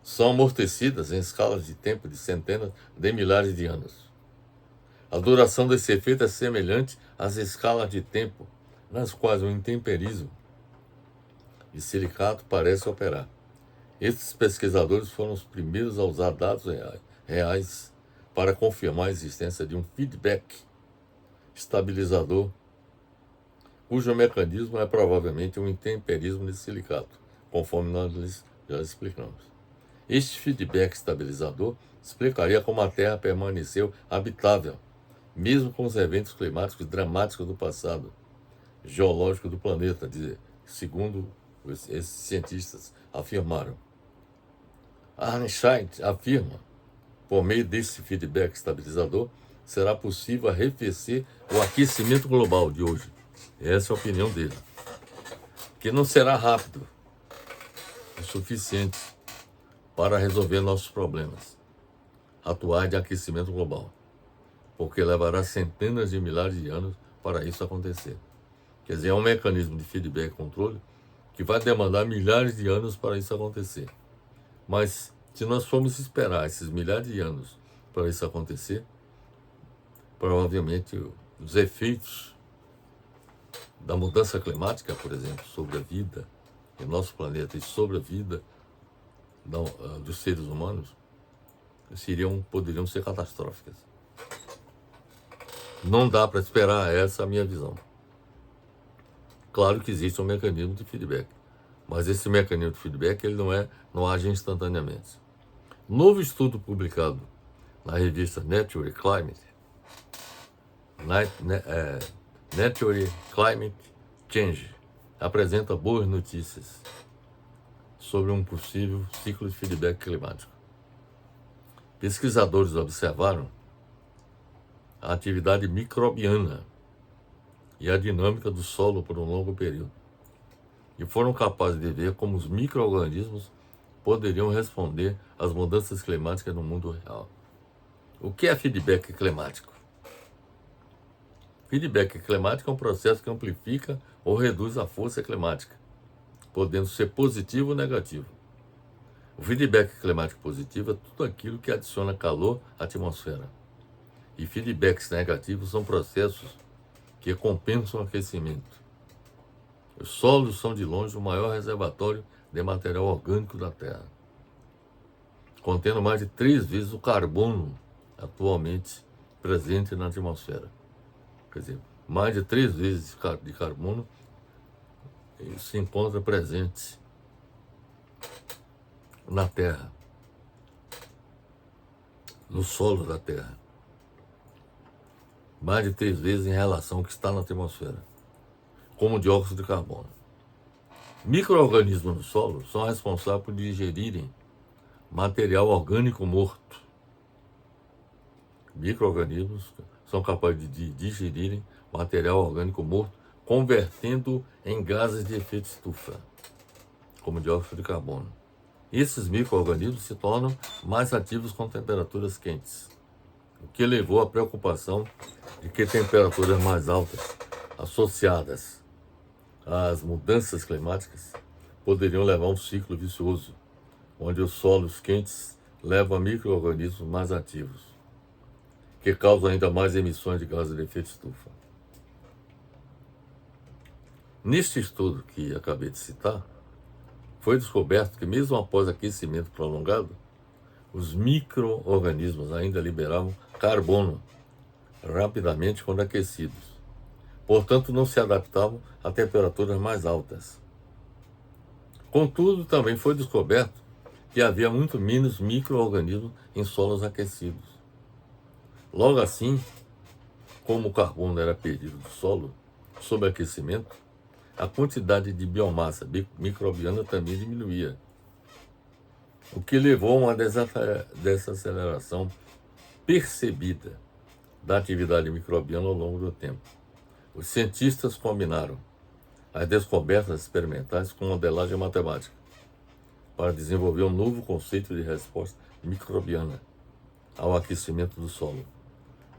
são amortecidas em escalas de tempo de centenas de milhares de anos. A duração desse efeito é semelhante às escalas de tempo nas quais o intemperismo de silicato parece operar. Esses pesquisadores foram os primeiros a usar dados reais para confirmar a existência de um feedback estabilizador, cujo mecanismo é provavelmente um intemperismo de silicato, conforme nós já explicamos. Este feedback estabilizador explicaria como a Terra permaneceu habitável, mesmo com os eventos climáticos dramáticos do passado geológico do planeta, segundo esses cientistas afirmaram. Arnscheidt afirma, por meio desse feedback estabilizador, será possível arrefecer o aquecimento global de hoje. Essa é a opinião dele. Que não será rápido o suficiente para resolver nossos problemas atuais de aquecimento global, porque levará centenas de milhares de anos para isso acontecer. Quer dizer, é um mecanismo de feedback e controle que vai demandar milhares de anos para isso acontecer. Mas, se nós formos esperar esses milhares de anos para isso acontecer, provavelmente os efeitos da mudança climática, por exemplo, sobre a vida em nosso planeta e sobre a vida dos seres humanos, poderiam ser catastróficas. Não dá para esperar, essa é a minha visão. Claro que existe um mecanismo de feedback, mas esse mecanismo de feedback ele não age instantaneamente. Novo estudo publicado na revista Nature Climate Change apresenta boas notícias sobre um possível ciclo de feedback climático. Pesquisadores observaram a atividade microbiana e a dinâmica do solo por um longo período. e foram capazes de ver como os micro-organismos poderiam responder às mudanças climáticas no mundo real. O que é feedback climático? Feedback climático é um processo que amplifica ou reduz a força climática, podendo ser positivo ou negativo. O feedback climático positivo é tudo aquilo que adiciona calor à atmosfera. E feedbacks negativos são processos que compensam o aquecimento. Os solos são de longe o maior reservatório de material orgânico da Terra, contendo mais de 3 vezes o carbono atualmente presente na atmosfera. Quer dizer, mais de 3 vezes de carbono se encontra presente na Terra, no solo da Terra. Mais de 3 vezes em relação ao que está na atmosfera, como dióxido de carbono. Micro-organismos no solo são responsáveis por digerirem material orgânico morto. Micro-organismos são capazes de digerirem material orgânico morto, convertendo em gases de efeito estufa, como dióxido de carbono. Esses micro-organismos se tornam mais ativos com temperaturas quentes, o que levou à preocupação de que temperaturas mais altas, associadas às mudanças climáticas, poderiam levar a um ciclo vicioso, onde os solos quentes levam a micro-organismos mais ativos, que causam ainda mais emissões de gases de efeito estufa. Neste estudo que acabei de citar, foi descoberto que mesmo após aquecimento prolongado, os micro-organismos ainda liberavam carbono rapidamente quando aquecidos. Portanto, não se adaptavam a temperaturas mais altas. Contudo, também foi descoberto que havia muito menos micro-organismos em solos aquecidos. Logo assim, como o carbono era perdido do solo sob aquecimento, a quantidade de biomassa microbiana também diminuía, o que levou a uma desaceleração percebida da atividade microbiana ao longo do tempo. Os cientistas combinaram as descobertas experimentais com modelagem matemática para desenvolver um novo conceito de resposta microbiana ao aquecimento do solo,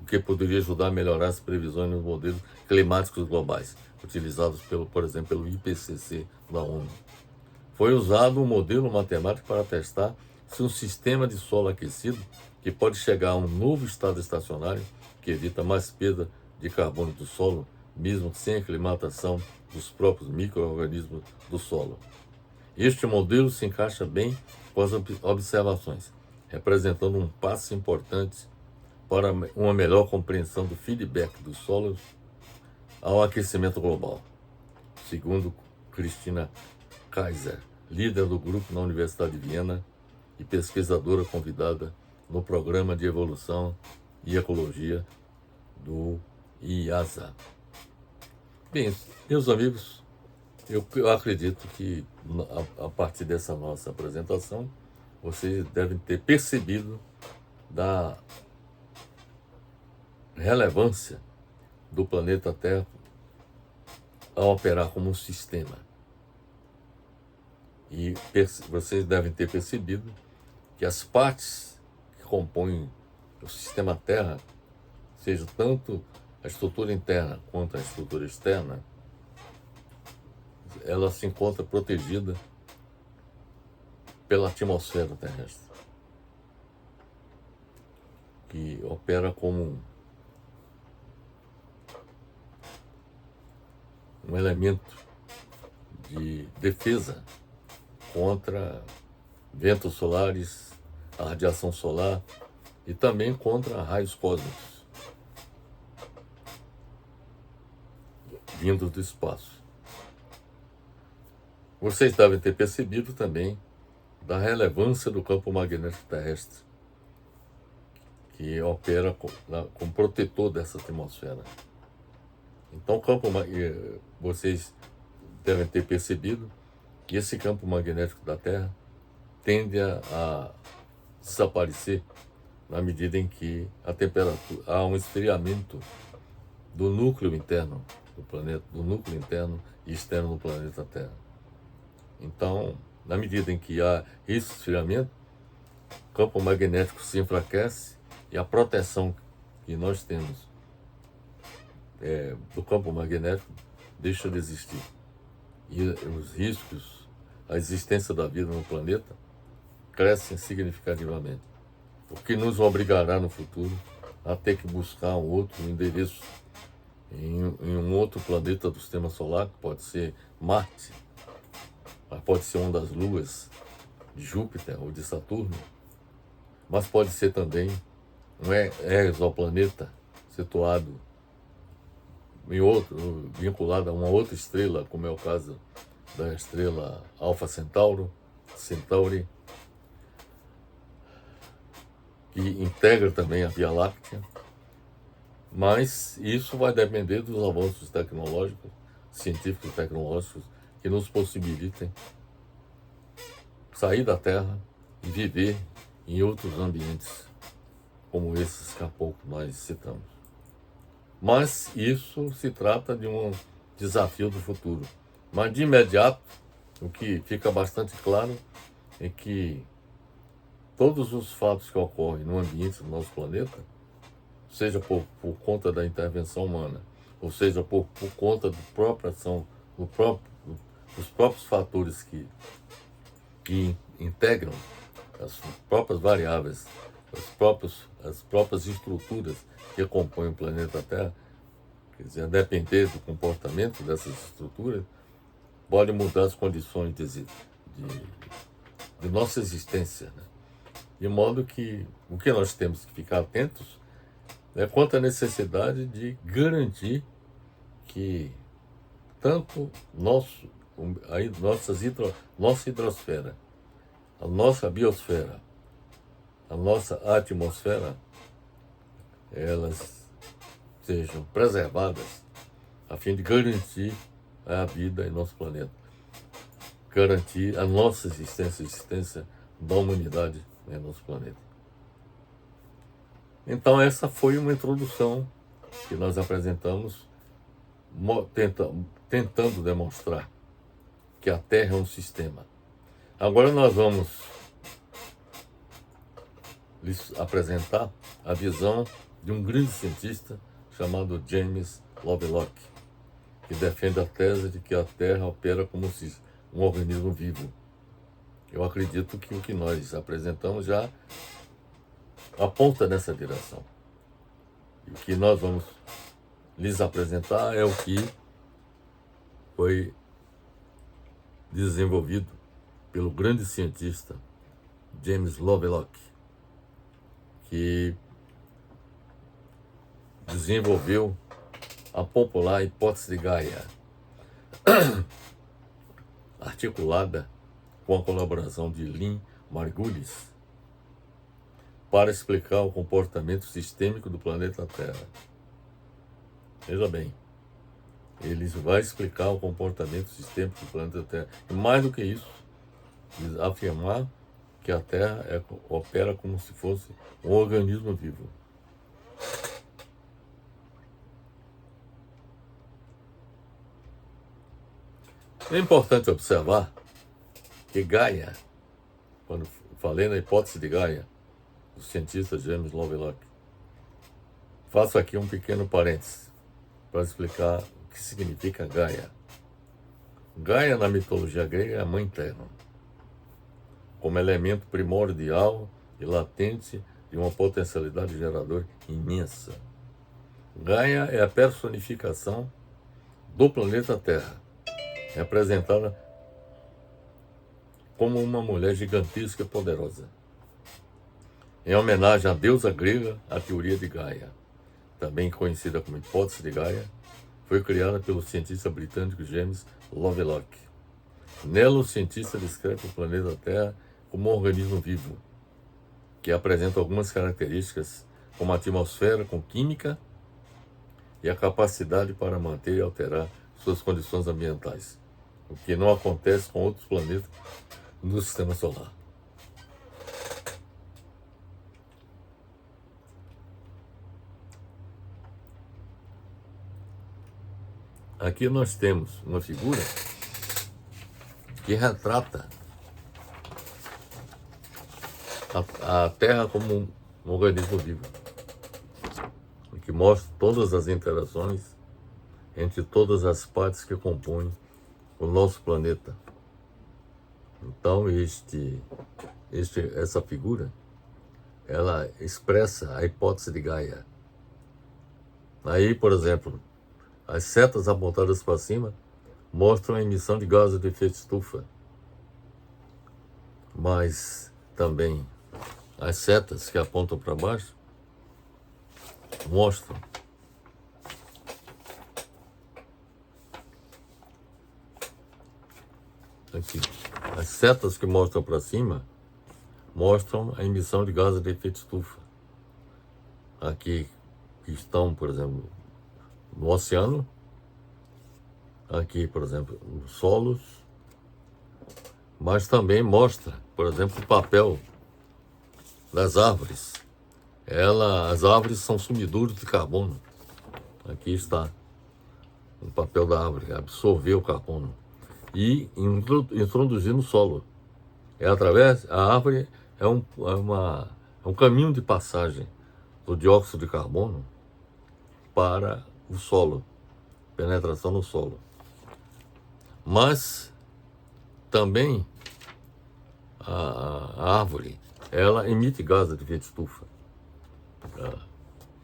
o que poderia ajudar a melhorar as previsões nos modelos climáticos globais, utilizados, por exemplo, pelo IPCC da ONU. Foi usado um modelo matemático para testar se um sistema de solo aquecido, que pode chegar a um novo estado estacionário, que evita mais perda de carbono do solo, mesmo sem aclimatação dos próprios micro-organismos do solo. Este modelo se encaixa bem com as observações, representando um passo importante para uma melhor compreensão do feedback dos solos ao aquecimento global, segundo Christina Kaiser, líder do grupo na Universidade de Viena e pesquisadora convidada no Programa de Evolução e Ecologia do IASA. Bem, meus amigos, eu acredito que a partir dessa nossa apresentação, vocês devem ter percebido da relevância do planeta Terra a operar como um sistema. E vocês devem ter percebido que as partes que compõem o sistema Terra, seja tanto a estrutura interna quanto a estrutura externa, ela se encontra protegida pela atmosfera terrestre, que opera como um elemento de defesa contra ventos solares, a radiação solar e também contra raios cósmicos vindos do espaço. Vocês devem ter percebido também da relevância do campo magnético terrestre, que opera como protetor dessa atmosfera. Então, vocês devem ter percebido que esse campo magnético da Terra tende a desaparecer na medida em que há um esfriamento do núcleo interno do planeta, do núcleo interno e externo do planeta Terra. Então, na medida em que há esse esfriamento, o campo magnético se enfraquece e a proteção que nós temos do campo magnético deixa de existir. E os riscos, a existência da vida no planeta crescem significativamente, o que nos obrigará no futuro a ter que buscar um outro endereço em um outro planeta do sistema solar, que pode ser Marte, mas pode ser uma das luas de Júpiter ou de Saturno, mas pode ser também um exoplaneta situado em outro, vinculado a uma outra estrela, como é o caso da estrela Alpha Centauri, que integra também a Via Láctea. Mas isso vai depender dos avanços tecnológicos, científicos e tecnológicos, que nos possibilitem sair da Terra e viver em outros ambientes, como esses que há pouco nós citamos. Mas isso se trata de um desafio do futuro. Mas de imediato, o que fica bastante claro é que todos os fatos que ocorrem no ambiente do nosso planeta, seja por conta da intervenção humana, ou seja por conta da própria ação, dos próprios fatores que integram as próprias variáveis, as próprias estruturas que compõem o planeta Terra, quer dizer, a depender do comportamento dessas estruturas, pode mudar as condições de nossa existência, né? De modo que o que nós temos que ficar atentos é quanto à necessidade de garantir que tanto nossa hidrosfera, a nossa biosfera, a nossa atmosfera, elas sejam preservadas a fim de garantir a vida em nosso planeta, garantir a nossa existência, a existência da humanidade em nosso planeta. Então essa foi uma introdução que nós apresentamos, tentando demonstrar que a Terra é um sistema. Agora nós vamos lhes apresentar a visão de um grande cientista chamado James Lovelock, que defende a tese de que a Terra opera como um organismo vivo. Eu acredito que o que nós apresentamos já aponta nessa direção. E o que nós vamos lhes apresentar é o que foi desenvolvido pelo grande cientista James Lovelock, que desenvolveu a popular hipótese de Gaia, articulada com a colaboração de Lynn Margulis, para explicar o comportamento sistêmico do planeta Terra. Veja bem, ele vai explicar o comportamento sistêmico do planeta Terra. E mais do que isso, afirmar que a Terra opera como se fosse um organismo vivo. É importante observar que Gaia, quando falei na hipótese de Gaia, do cientista James Lovelock, faço aqui um pequeno parênteses para explicar o que significa Gaia. Gaia, na mitologia grega, é a Mãe Terra, como elemento primordial e latente de uma potencialidade geradora imensa. Gaia é a personificação do planeta Terra, representada como uma mulher gigantesca e poderosa. Em homenagem à deusa grega, a teoria de Gaia, também conhecida como hipótese de Gaia, foi criada pelo cientista britânico James Lovelock. Nela, o cientista descreve o planeta Terra como um organismo vivo, que apresenta algumas características como a atmosfera com química e a capacidade para manter e alterar suas condições ambientais, o que não acontece com outros planetas no sistema solar. Aqui nós temos uma figura que retrata a Terra como um organismo vivo, que mostra todas as interações entre todas as partes que compõem o nosso planeta. Então, essa figura, ela expressa a hipótese de Gaia. Aí, por exemplo, as setas apontadas para cima mostram a emissão de gases de efeito estufa, mas também as setas que apontam para baixo mostram aqui, as setas que mostram para cima mostram a emissão de gases de efeito estufa. Aqui que estão, por exemplo, no oceano, aqui, por exemplo, nos solos, mas também mostra, por exemplo, o papel das árvores. As árvores são sumidouros de carbono. Aqui está o papel da árvore, absorver o carbono e introduzir no solo. A árvore é um caminho de passagem do dióxido de carbono para o solo, penetração no solo. Mas também a árvore, ela emite gases de efeito estufa,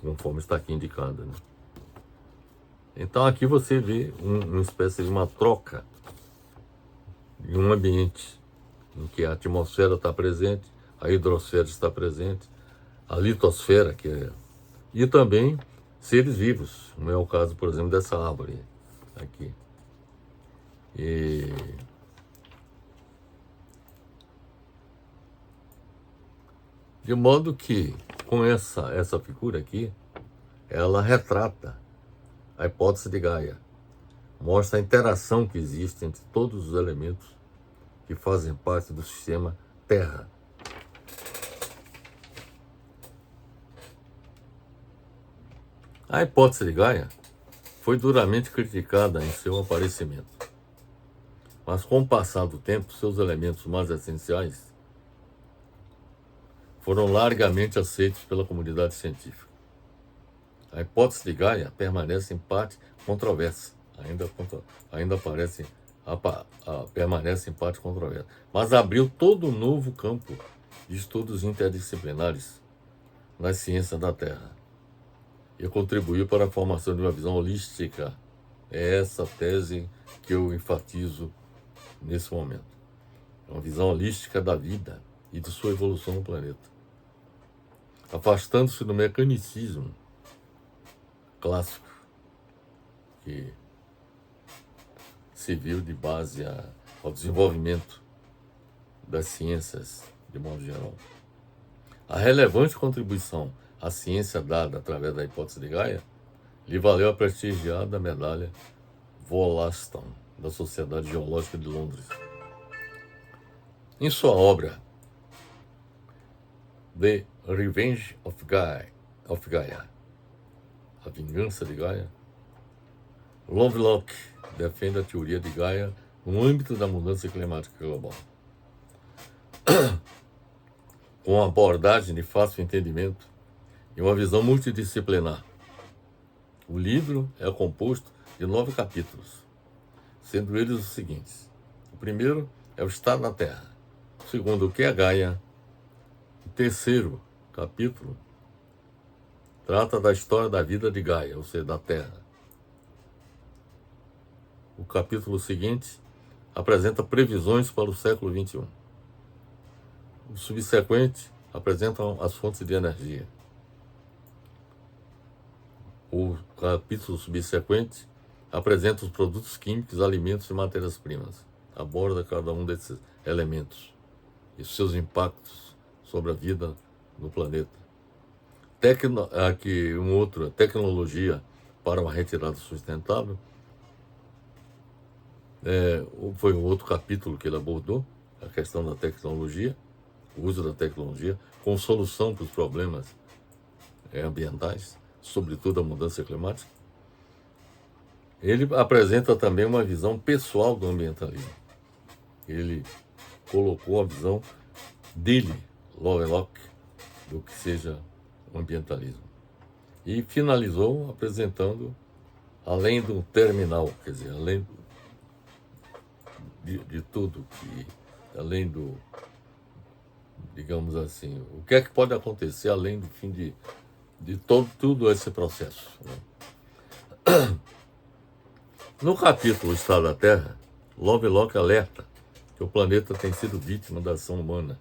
conforme está aqui indicando, né? Então aqui você vê uma espécie de uma troca em um ambiente em que a atmosfera está presente, a hidrosfera está presente, a litosfera, e também seres vivos, como é o caso, por exemplo, dessa árvore aqui. De modo que, com essa figura aqui, ela retrata a hipótese de Gaia, mostra a interação que existe entre todos os elementos que fazem parte do sistema Terra. A hipótese de Gaia foi duramente criticada em seu aparecimento, mas com o passar do tempo, seus elementos mais essenciais foram largamente aceitos pela comunidade científica. A hipótese de Gaia permanece em parte controversa, permanece em parte controversa, mas abriu todo um novo campo de estudos interdisciplinares nas ciências da Terra e contribuiu para a formação de uma visão holística. É essa tese que eu enfatizo nesse momento. É uma visão holística da vida e de sua evolução no planeta, afastando-se do mecanicismo clássico que serviu de base ao desenvolvimento das ciências de modo geral. A relevante contribuição à ciência dada através da hipótese de Gaia lhe valeu a prestigiada medalha Wollaston da Sociedade Geológica de Londres. Em sua obra The Revenge of Gaia, A Vingança de Gaia, Lovelock defende a teoria de Gaia no âmbito da mudança climática global, com uma abordagem de fácil entendimento e uma visão multidisciplinar. O livro é composto de 9 capítulos, sendo eles os seguintes. O primeiro é o estado da Terra. O segundo, o que é Gaia. O terceiro capítulo trata da história da vida de Gaia, ou seja, da Terra. O capítulo seguinte apresenta previsões para o século XXI. O subsequente apresenta as fontes de energia. O capítulo subsequente apresenta os produtos químicos, alimentos e matérias-primas. Aborda cada um desses elementos e seus impactos sobre a vida no planeta. Aqui um outro, tecnologia para uma retirada sustentável. Foi um outro capítulo que ele abordou, a questão da tecnologia, o uso da tecnologia com solução para os problemas ambientais, sobretudo a mudança climática. Ele apresenta também uma visão pessoal do ambientalismo ele colocou a visão dele, Lovelock, do que seja o ambientalismo. E finalizou apresentando, além do terminal, quer dizer, além de tudo, além do, digamos assim, o que é que pode acontecer além do fim de tudo esse processo, né? No capítulo Estado da Terra, Lovelock alerta que o planeta tem sido vítima da ação humana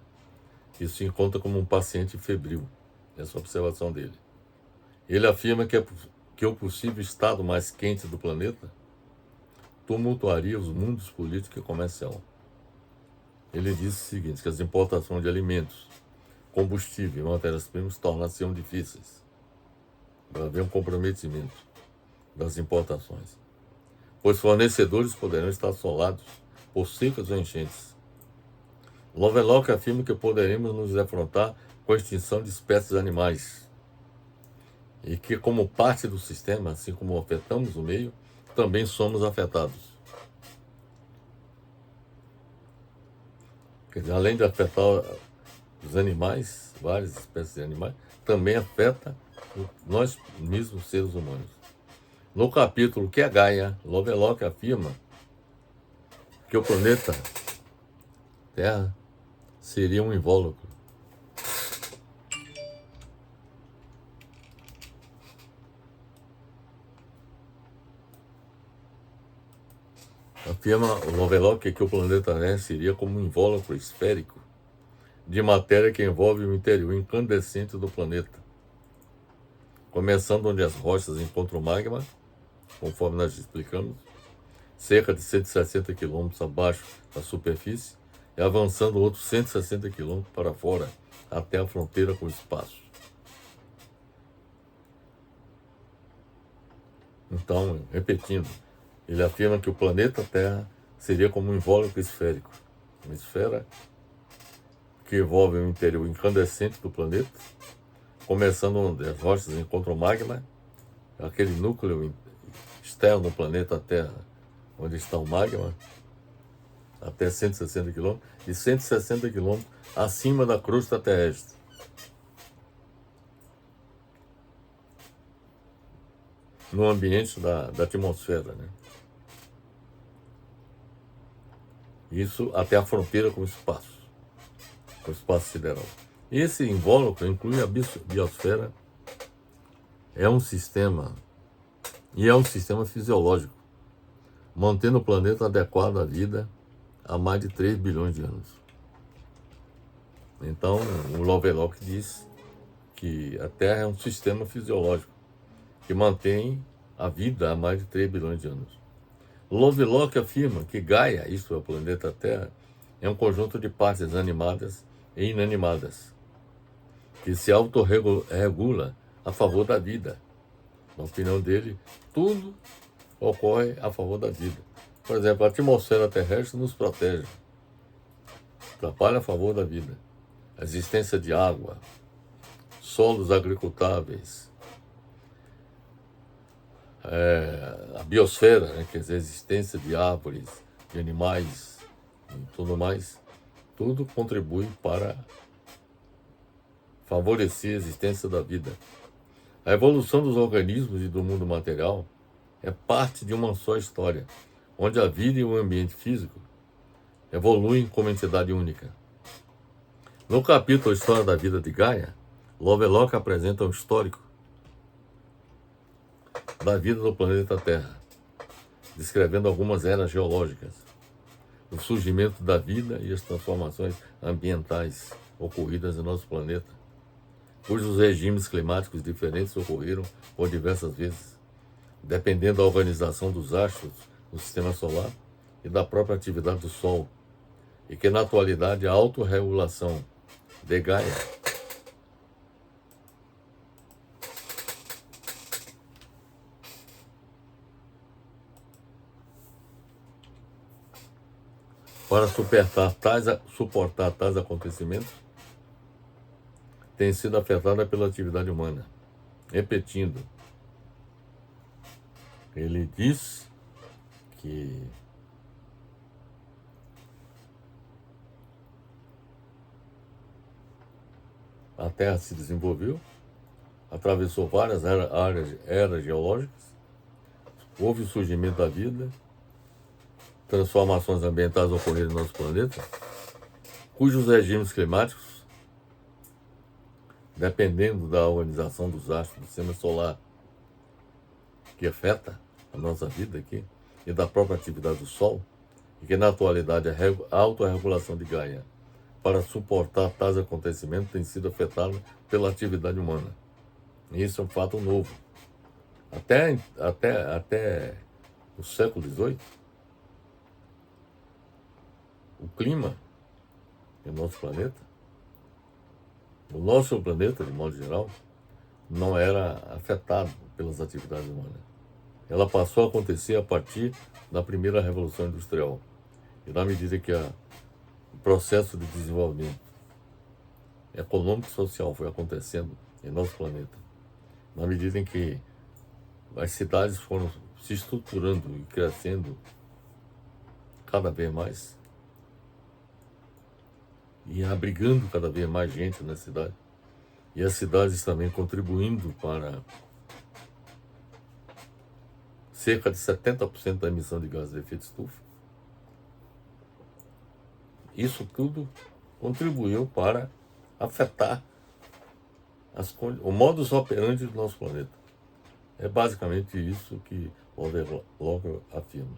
e se encontra como um paciente febril. Essa é a observação dele. Ele afirma que o possível estado mais quente do planeta tumultuaria os mundos político e comercial. Ele disse o seguinte, que as importações de alimentos, combustível e matérias-primas tornar-se-ão difíceis. Vai haver um comprometimento das importações, pois fornecedores poderão estar assolados por secas ou enchentes. Lovelock afirma que poderemos nos defrontar com a extinção de espécies animais e que, como parte do sistema, assim como afetamos o meio, também somos afetados. Quer dizer, além de afetar os animais, várias espécies de animais, também afeta nós mesmos, seres humanos. No capítulo Que é Gaia, Lovelock afirma que o planeta Terra seria um invólucro. Afirma o Lovelock que o planeta Terra seria como um invólucro esférico de matéria que envolve o interior incandescente do planeta, começando onde as rochas encontram magma, conforme nós explicamos, cerca de 160 quilômetros abaixo da superfície, e avançando outros 160 quilômetros para fora, até a fronteira com o espaço. Então, repetindo, ele afirma que o planeta Terra seria como um invólucro esférico, uma esfera que envolve o interior incandescente do planeta, começando onde as rochas encontram magma, aquele núcleo externo do planeta Terra, onde está o magma, até 160 quilômetros, e 160 quilômetros acima da crosta terrestre. No ambiente da atmosfera, né? Isso até a fronteira com o espaço sideral. Esse invólucro inclui a biosfera, é um sistema fisiológico, mantendo o planeta adequado à vida há mais de 3 bilhões de anos. Então, o Lovelock diz que a Terra é um sistema fisiológico que mantém a vida há mais de 3 bilhões de anos. Lovelock afirma que Gaia, isto é, o planeta Terra, é um conjunto de partes animadas e inanimadas, que se autorregula a favor da vida. Na opinião dele, tudo ocorre a favor da vida. Por exemplo, a atmosfera terrestre nos protege, trabalha a favor da vida. A existência de água, solos agricultáveis, a biosfera, né, quer dizer, a existência de árvores, de animais e tudo mais, tudo contribui para favorecer a existência da vida. A evolução dos organismos e do mundo material é parte de uma só história, onde a vida e o ambiente físico evoluem como entidade única. No capítulo História da Vida de Gaia, Lovelock apresenta um histórico da vida do planeta Terra, descrevendo algumas eras geológicas, o surgimento da vida e as transformações ambientais ocorridas em nosso planeta, cujos regimes climáticos diferentes ocorreram por diversas vezes, dependendo da organização dos astros no sistema solar e da própria atividade do Sol, e que na atualidade a autorregulação de Gaia para suportar tais acontecimentos tem sido afetada pela atividade humana. Repetindo, ele diz que a Terra se desenvolveu, atravessou várias eras geológicas, houve o surgimento da vida, transformações ambientais ocorreram no nosso planeta, cujos regimes climáticos, dependendo da organização dos astros do sistema solar, que afeta a nossa vida aqui, e da própria atividade do Sol, e que na atualidade a autorregulação de Gaia para suportar tais acontecimentos tem sido afetada pela atividade humana. E isso é um fato novo. Até o século XVIII, o clima do nosso planeta, o nosso planeta, de modo geral, não era afetado pelas atividades humanas. Ela passou a acontecer a partir da primeira Revolução Industrial. E na medida que o processo de desenvolvimento econômico e social foi acontecendo em nosso planeta, na medida em que as cidades foram se estruturando e crescendo cada vez mais, e abrigando cada vez mais gente na cidade, e as cidades também contribuindo para cerca de 70% da emissão de gases de efeito estufa. Isso tudo contribuiu para afetar o modus operandi do nosso planeta. É basicamente isso que Lovelock afirma.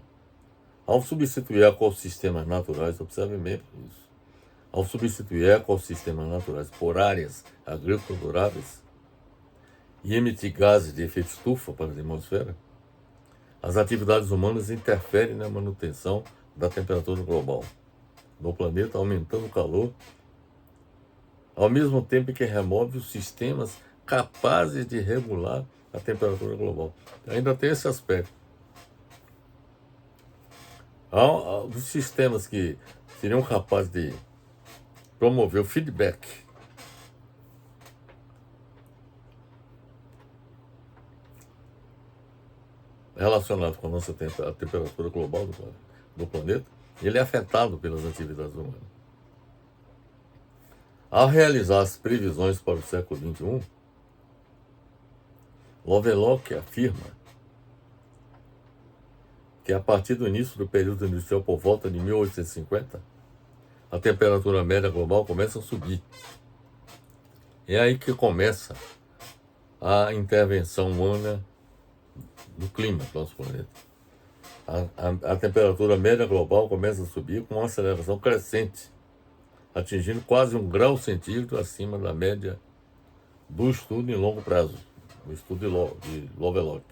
Ao substituir ecossistemas naturais, observe bem isso, ao substituir ecossistemas naturais por áreas agrícolas duráveis e emitir gases de efeito estufa para a atmosfera, as atividades humanas interferem na manutenção da temperatura global no planeta, aumentando o calor, ao mesmo tempo que remove os sistemas capazes de regular a temperatura global. Ainda tem esse aspecto. Os sistemas que seriam capazes de promover o feedback relacionado com a nossa a temperatura global do planeta, ele é afetado pelas atividades humanas. Ao realizar as previsões para o século XXI, Lovelock afirma que a partir do início do período industrial, por volta de 1850, a temperatura média global começa a subir. É aí que começa a intervenção humana no clima do nosso planeta. A temperatura média global começa a subir com uma aceleração crescente, atingindo quase 1 grau centígrado acima da média do estudo em longo prazo, do estudo de Lovelock.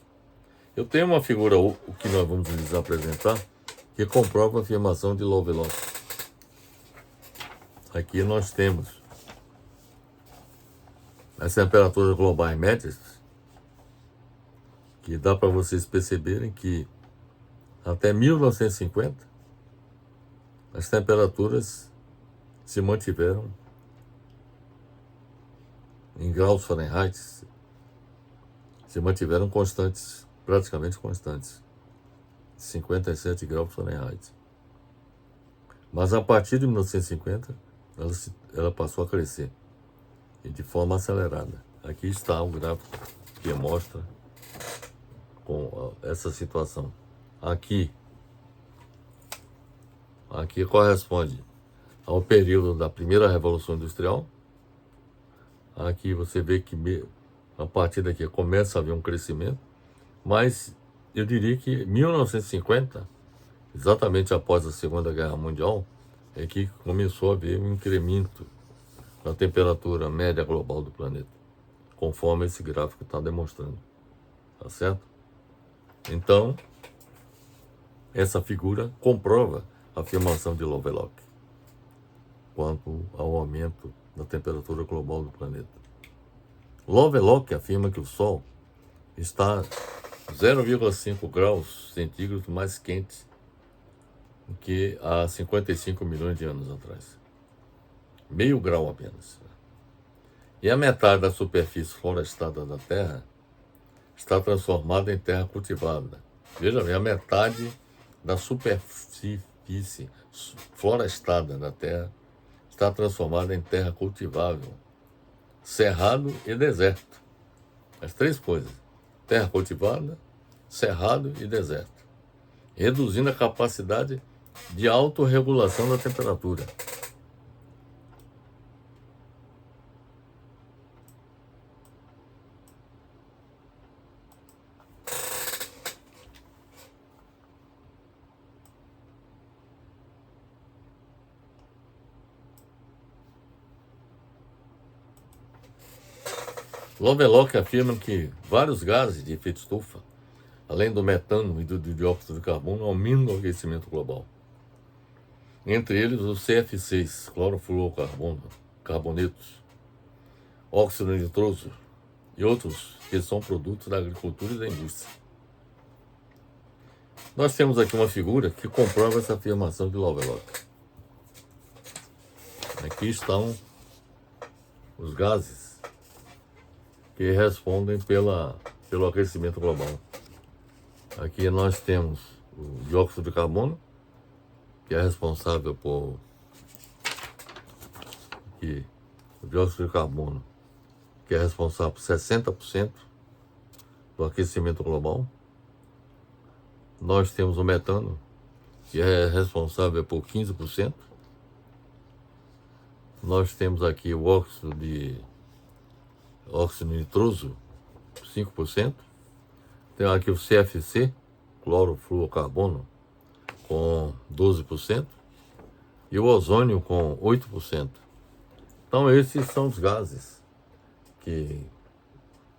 Eu tenho uma figura, o que nós vamos lhes apresentar, que comprova a afirmação de Lovelock. Aqui nós temos as temperaturas globais médias, que dá para vocês perceberem que até 1950 as temperaturas se mantiveram em graus Fahrenheit, se mantiveram constantes, praticamente constantes, 57 graus Fahrenheit. Mas a partir de 1950 ela passou a crescer, e de forma acelerada. Aqui está o gráfico que mostra com essa situação. Aqui corresponde ao período da primeira Revolução Industrial. Aqui você vê que a partir daqui começa a haver um crescimento, mas eu diria que 1950, exatamente após a Segunda Guerra Mundial, é que começou a haver um incremento na temperatura média global do planeta, conforme esse gráfico está demonstrando. Tá certo? Então, essa figura comprova a afirmação de Lovelock quanto ao aumento da temperatura global do planeta. Lovelock afirma que o Sol está 0,5 graus centígrados mais quente do que há 55 milhões de anos atrás. Meio grau apenas. E a metade da superfície florestada da Terra está transformada em terra cultivada. Veja bem, a metade da superfície florestada da Terra está transformada em terra cultivável, cerrado e deserto. As três coisas: terra cultivada, cerrado e deserto, reduzindo a capacidade de autorregulação da temperatura. Lovelock afirma que vários gases de efeito estufa, além do metano e do dióxido de carbono, aumentam o aquecimento global. Entre eles, o CF6, clorofluorocarbono, carbonetos, óxido nitroso e outros que são produtos da agricultura e da indústria. Nós temos aqui uma figura que comprova essa afirmação de Lovelock. Aqui estão os gases que respondem pelo aquecimento global. Aqui nós temos o dióxido de carbono, que é responsável por... Aqui, o dióxido de carbono, que é responsável por 60% do aquecimento global. Nós temos o metano, que é responsável por 15%. Nós temos aqui o óxido nitroso, 5%. Tem aqui o CFC, clorofluorocarbono, com 12%. E o ozônio com 8%. Então esses são os gases que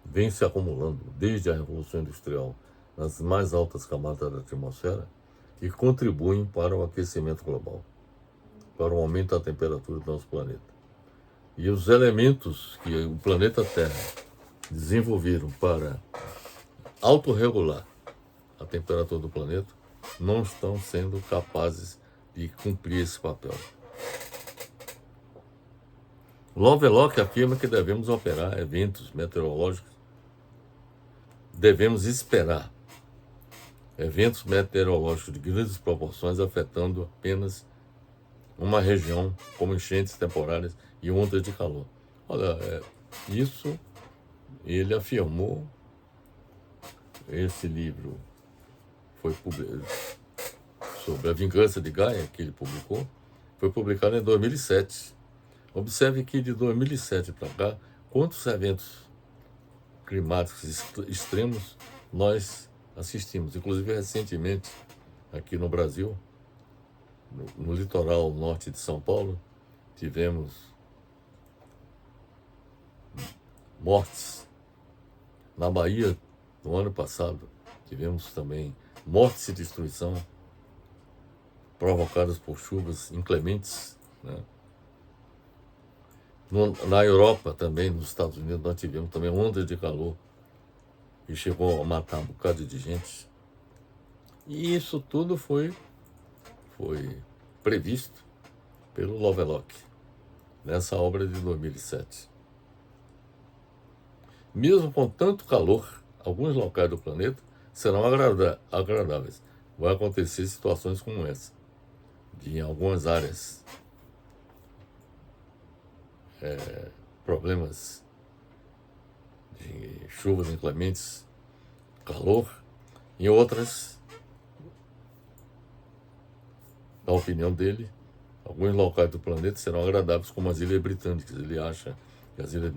vêm se acumulando desde a Revolução Industrial nas mais altas camadas da atmosfera e contribuem para o aquecimento global, para o aumento da temperatura do nosso planeta. E os elementos que o planeta Terra desenvolveram para autorregular a temperatura do planeta não estão sendo capazes de cumprir esse papel. Lovelock afirma que devemos operar eventos meteorológicos, devemos esperar eventos meteorológicos de grandes proporções afetando apenas uma região, como enchentes temporárias e ondas de calor. Olha, isso ele afirmou. Esse livro foi sobre a vingança de Gaia, que ele publicou, foi publicado em 2007. Observe que de 2007 para cá, quantos eventos climáticos extremos nós assistimos. Inclusive, recentemente, aqui no Brasil, no litoral norte de São Paulo, tivemos mortes. Na Bahia, no ano passado, tivemos também mortes e destruição provocadas por chuvas inclementes, né? Na Europa também, nos Estados Unidos, nós tivemos também ondas de calor que chegou a matar um bocado de gente. E isso tudo foi previsto pelo Lovelock, nessa obra de 2007. Mesmo com tanto calor, alguns locais do planeta serão agradáveis. Vai acontecer situações como essa, em algumas áreas, problemas de chuvas inclementes, calor. Em outras, na opinião dele, alguns locais do planeta serão agradáveis, como as Ilhas Britânicas. Ele acha que as Ilhas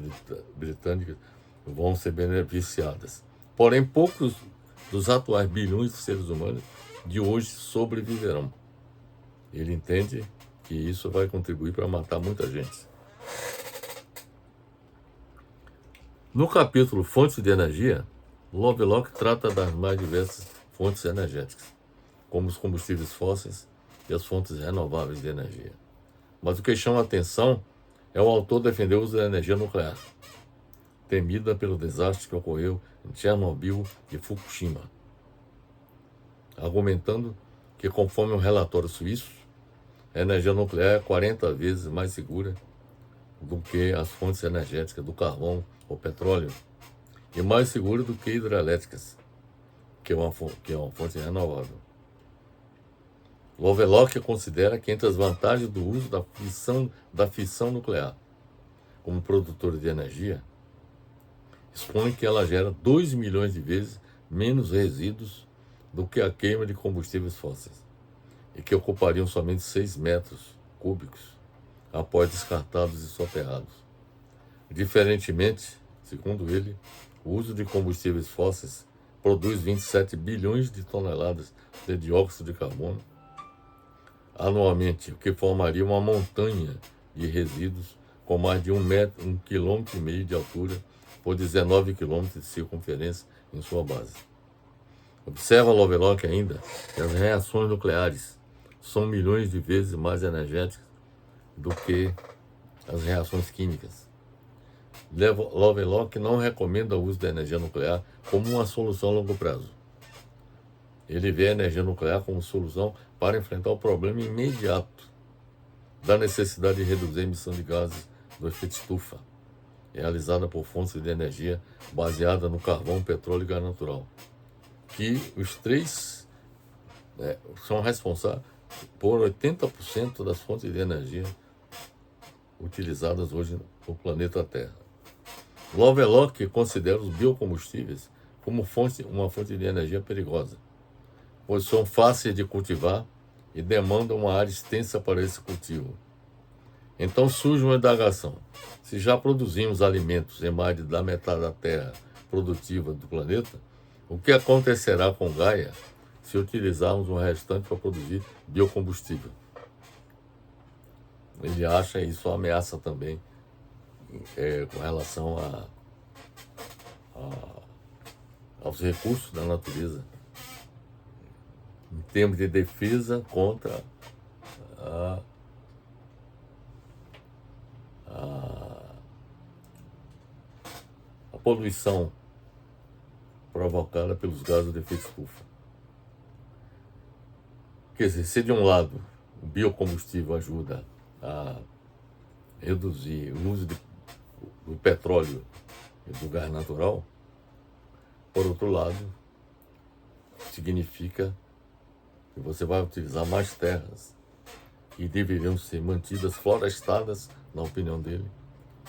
Britânicas vão ser beneficiadas. Porém, poucos dos atuais bilhões de seres humanos de hoje sobreviverão. Ele entende que isso vai contribuir para matar muita gente. No capítulo Fontes de Energia, Lovelock trata das mais diversas fontes energéticas, como os combustíveis fósseis e as fontes renováveis de energia. Mas o que chama a atenção é o autor defender o uso da energia nuclear, temida pelo desastre que ocorreu em Chernobyl e Fukushima, argumentando que, conforme um relatório suíço, a energia nuclear é 40 vezes mais segura do que as fontes energéticas do carvão ou petróleo e mais segura do que hidrelétricas, que é uma fonte renovável. Lovelock considera que entre as vantagens do uso da fissão nuclear, como produtora de energia, expõe que ela gera 2 milhões de vezes menos resíduos do que a queima de combustíveis fósseis, e que ocupariam somente 6 metros cúbicos após descartados e soterrados. Diferentemente, segundo ele, o uso de combustíveis fósseis produz 27 bilhões de toneladas de dióxido de carbono anualmente, o que formaria uma montanha de resíduos com mais de 1,5 km de altura por 19 km de circunferência em sua base. Observa Lovelock ainda que as reações nucleares são milhões de vezes mais energéticas do que as reações químicas. Lovelock não recomenda o uso da energia nuclear como uma solução a longo prazo. Ele vê a energia nuclear como solução para enfrentar o problema imediato da necessidade de reduzir a emissão de gases do efeito estufa, realizada por fontes de energia baseada no carvão, petróleo e gás natural, que os três são responsáveis por 80% das fontes de energia utilizadas hoje no planeta Terra. Lovelock considera os biocombustíveis como uma fonte de energia perigosa, pois são fáceis de cultivar e demandam uma área extensa para esse cultivo. Então surge uma indagação: se já produzimos alimentos em mais da metade da terra produtiva do planeta, o que acontecerá com Gaia se utilizarmos o restante para produzir biocombustível? Ele acha isso uma ameaça também com relação aos recursos da natureza, em termos de defesa contra a poluição provocada pelos gases de efeito estufa. Quer dizer, se de um lado o biocombustível ajuda a reduzir o uso do petróleo e do gás natural, por outro lado, significa que você vai utilizar mais terras que deveriam ser mantidas florestadas, na opinião dele,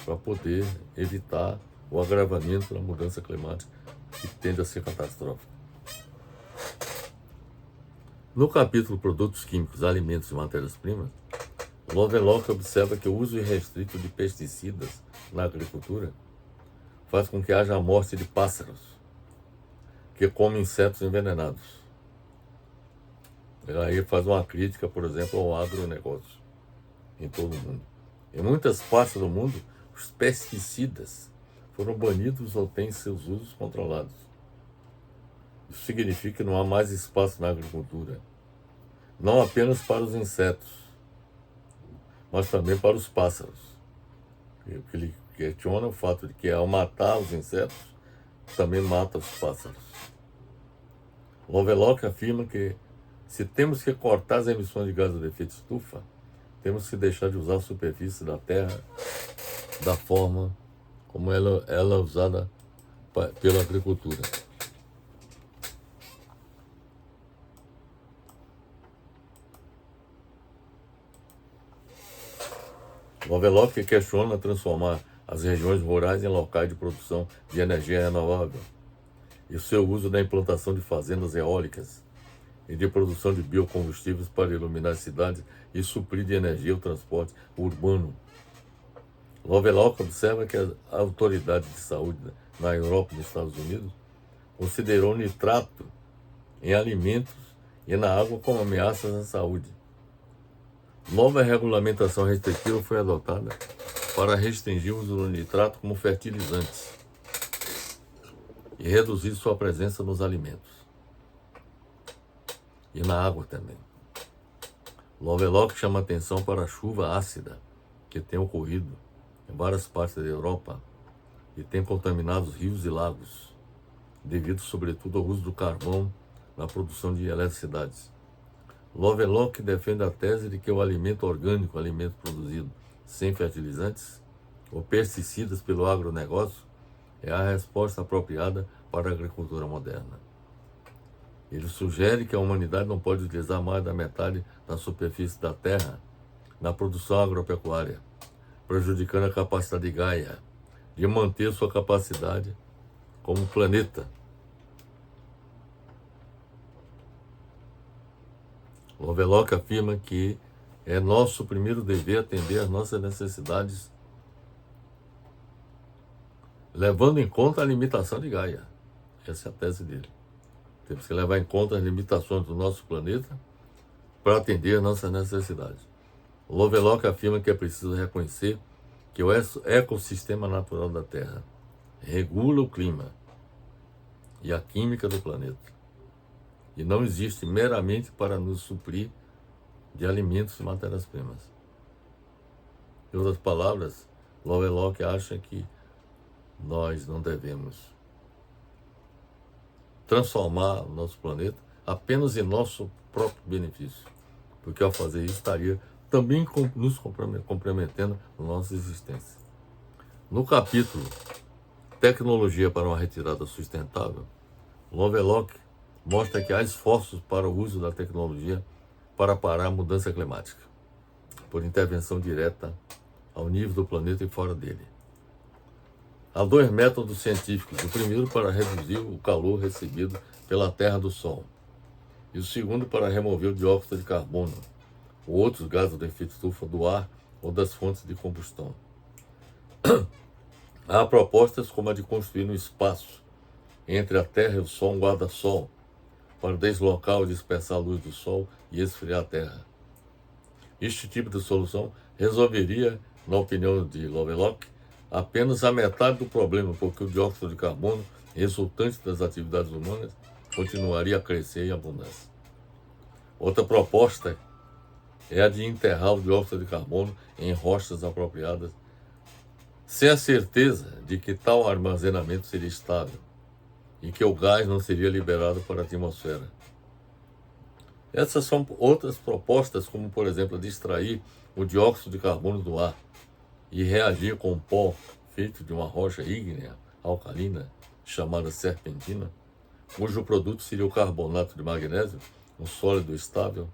para poder evitar o agravamento da mudança climática, que tende a ser catastrófica. No capítulo Produtos Químicos, Alimentos e Matérias-Primas, Lovelock observa que o uso irrestrito de pesticidas na agricultura faz com que haja a morte de pássaros que comem insetos envenenados. Ele aí faz uma crítica, por exemplo, ao agronegócio em todo o mundo. Em muitas partes do mundo, os pesticidas foram banidos ou têm seus usos controlados. Isso significa que não há mais espaço na agricultura, não apenas para os insetos, mas também para os pássaros. Ele questiona o fato de que, ao matar os insetos, também mata os pássaros. Lovelock afirma que, se temos que cortar as emissões de gases de efeito estufa, temos que deixar de usar a superfície da Terra da forma como ela é usada pela agricultura. Lovelock questiona transformar as regiões rurais em locais de produção de energia renovável e o seu uso na implantação de fazendas eólicas e de produção de biocombustíveis para iluminar as cidades e suprir de energia o transporte urbano. Lovelock observa que a autoridade de saúde na Europa e nos Estados Unidos considerou nitrato em alimentos e na água como ameaças à saúde. Nova regulamentação restritiva foi adotada para restringir o uso do nitrato como fertilizante e reduzir sua presença nos alimentos e na água também. Lovelock chama atenção para a chuva ácida que tem ocorrido em várias partes da Europa e tem contaminado os rios e lagos, devido sobretudo ao uso do carvão na produção de eletricidade. Lovelock defende a tese de que o alimento orgânico, alimento produzido sem fertilizantes ou pesticidas pelo agronegócio, é a resposta apropriada para a agricultura moderna. Ele sugere que a humanidade não pode utilizar mais da metade da superfície da terra na produção agropecuária, prejudicando a capacidade de Gaia de manter sua capacidade como planeta. Lovelock afirma que é nosso primeiro dever atender às nossas necessidades, levando em conta a limitação de Gaia. Essa é a tese dele. Temos que levar em conta as limitações do nosso planeta para atender às nossas necessidades. Lovelock afirma que é preciso reconhecer que o ecossistema natural da Terra regula o clima e a química do planeta, e não existe meramente para nos suprir de alimentos e matérias-primas. Em outras palavras, Lovelock acha que nós não devemos transformar o nosso planeta apenas em nosso próprio benefício, porque ao fazer isso estaria também nos comprometendo na nossa existência. No capítulo Tecnologia para uma Retirada Sustentável, Lovelock mostra que há esforços para o uso da tecnologia para parar a mudança climática, por intervenção direta ao nível do planeta e fora dele. Há dois métodos científicos: o primeiro para reduzir o calor recebido pela Terra do Sol, e o segundo para remover o dióxido de carbono ou outros gases de efeito estufa do ar ou das fontes de combustão. Há propostas como a de construir no espaço entre a Terra e o Sol um guarda-sol para deslocar ou dispersar a luz do Sol e esfriar a Terra. Este tipo de solução resolveria, na opinião de Lovelock, apenas a metade do problema, porque o dióxido de carbono resultante das atividades humanas continuaria a crescer em abundância. Outra proposta é a de enterrar o dióxido de carbono em rochas apropriadas, sem a certeza de que tal armazenamento seria estável e que o gás não seria liberado para a atmosfera. Essas são outras propostas, como por exemplo a de extrair o dióxido de carbono do ar e reagir com pó feito de uma rocha ígnea alcalina chamada serpentina, cujo produto seria o carbonato de magnésio, um sólido estável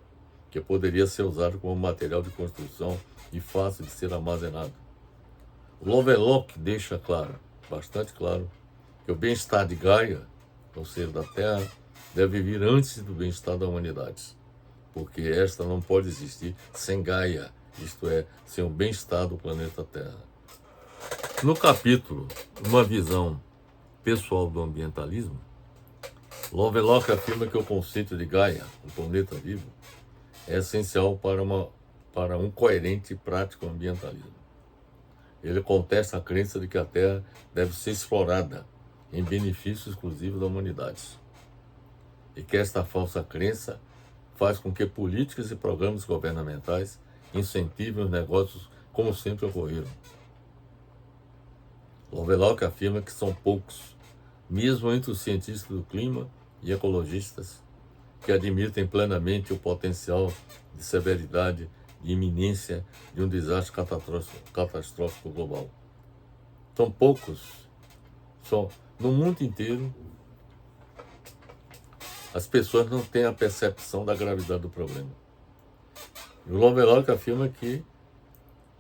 que poderia ser usado como material de construção e fácil de ser armazenado. O Lovelock deixa claro, bastante claro, que o bem-estar de Gaia, ou seja, da Terra, deve vir antes do bem-estar da humanidade, porque esta não pode existir sem Gaia, isto é, sem o bem-estar do planeta Terra. No capítulo Uma Visão Pessoal do Ambientalismo, Lovelock afirma que o conceito de Gaia, o planeta vivo, é essencial para um coerente e prático ambientalismo. Ele contesta a crença de que a Terra deve ser explorada em benefício exclusivo da humanidade, e que esta falsa crença faz com que políticas e programas governamentais incentivem os negócios como sempre ocorreram. Lovelock afirma que são poucos, mesmo entre os cientistas do clima e ecologistas, que admitem plenamente o potencial de severidade e iminência de um desastre catastrófico global. São poucos. No mundo inteiro, as pessoas não têm a percepção da gravidade do problema. E o Lovelock afirma que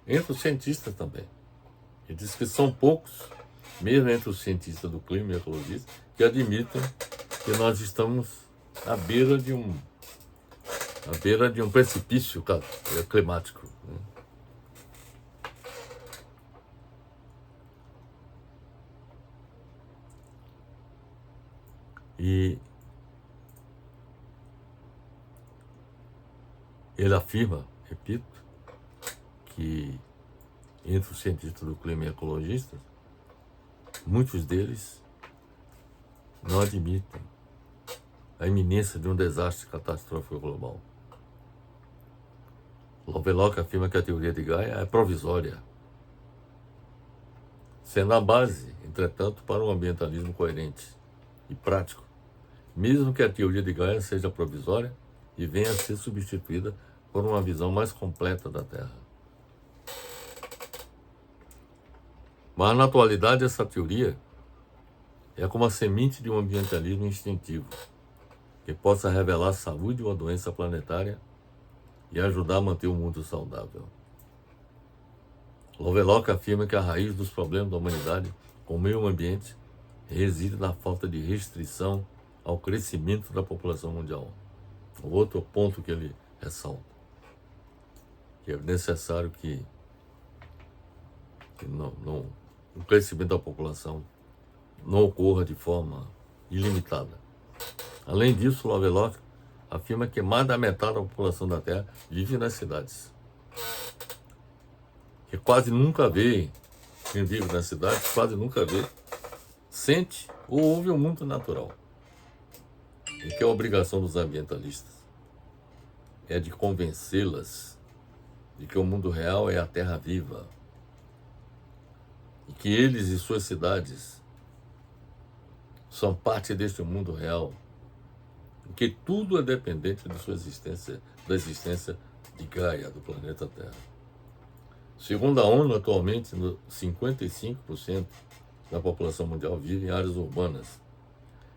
entre os cientistas também. Ele diz que são poucos, mesmo entre os cientistas do clima e ecologistas, que admitem que nós estamos à beira de um precipício climático. E ele afirma, repito, que entre os cientistas do clima e ecologistas, muitos deles não admitem a iminência de um desastre catastrófico global. Lovelock afirma que a teoria de Gaia é provisória, sendo a base, entretanto, para um ambientalismo coerente e prático, mesmo que a teoria de Gaia seja provisória e venha a ser substituída por uma visão mais completa da Terra. Mas, na atualidade, essa teoria é como a semente de um ambientalismo instintivo, que possa revelar a saúde de uma doença planetária e ajudar a manter o mundo saudável. Lovelock afirma que a raiz dos problemas da humanidade com o meio ambiente reside na falta de restrição ao crescimento da população mundial. O outro ponto que ele ressalta, que é necessário que o crescimento da população não ocorra de forma ilimitada. Além disso, Lovelock afirma que mais da metade da população da Terra vive nas cidades. Que quase nunca vê, quem vive nas cidades, quase nunca vê, sente ou ouve o mundo natural. E que a obrigação dos ambientalistas é de convencê-las de que o mundo real é a terra viva. E que eles e suas cidades são parte deste mundo real. E que tudo é dependente de sua existência, da existência de Gaia, do planeta Terra. Segundo a ONU, atualmente, 55% da população mundial vive em áreas urbanas.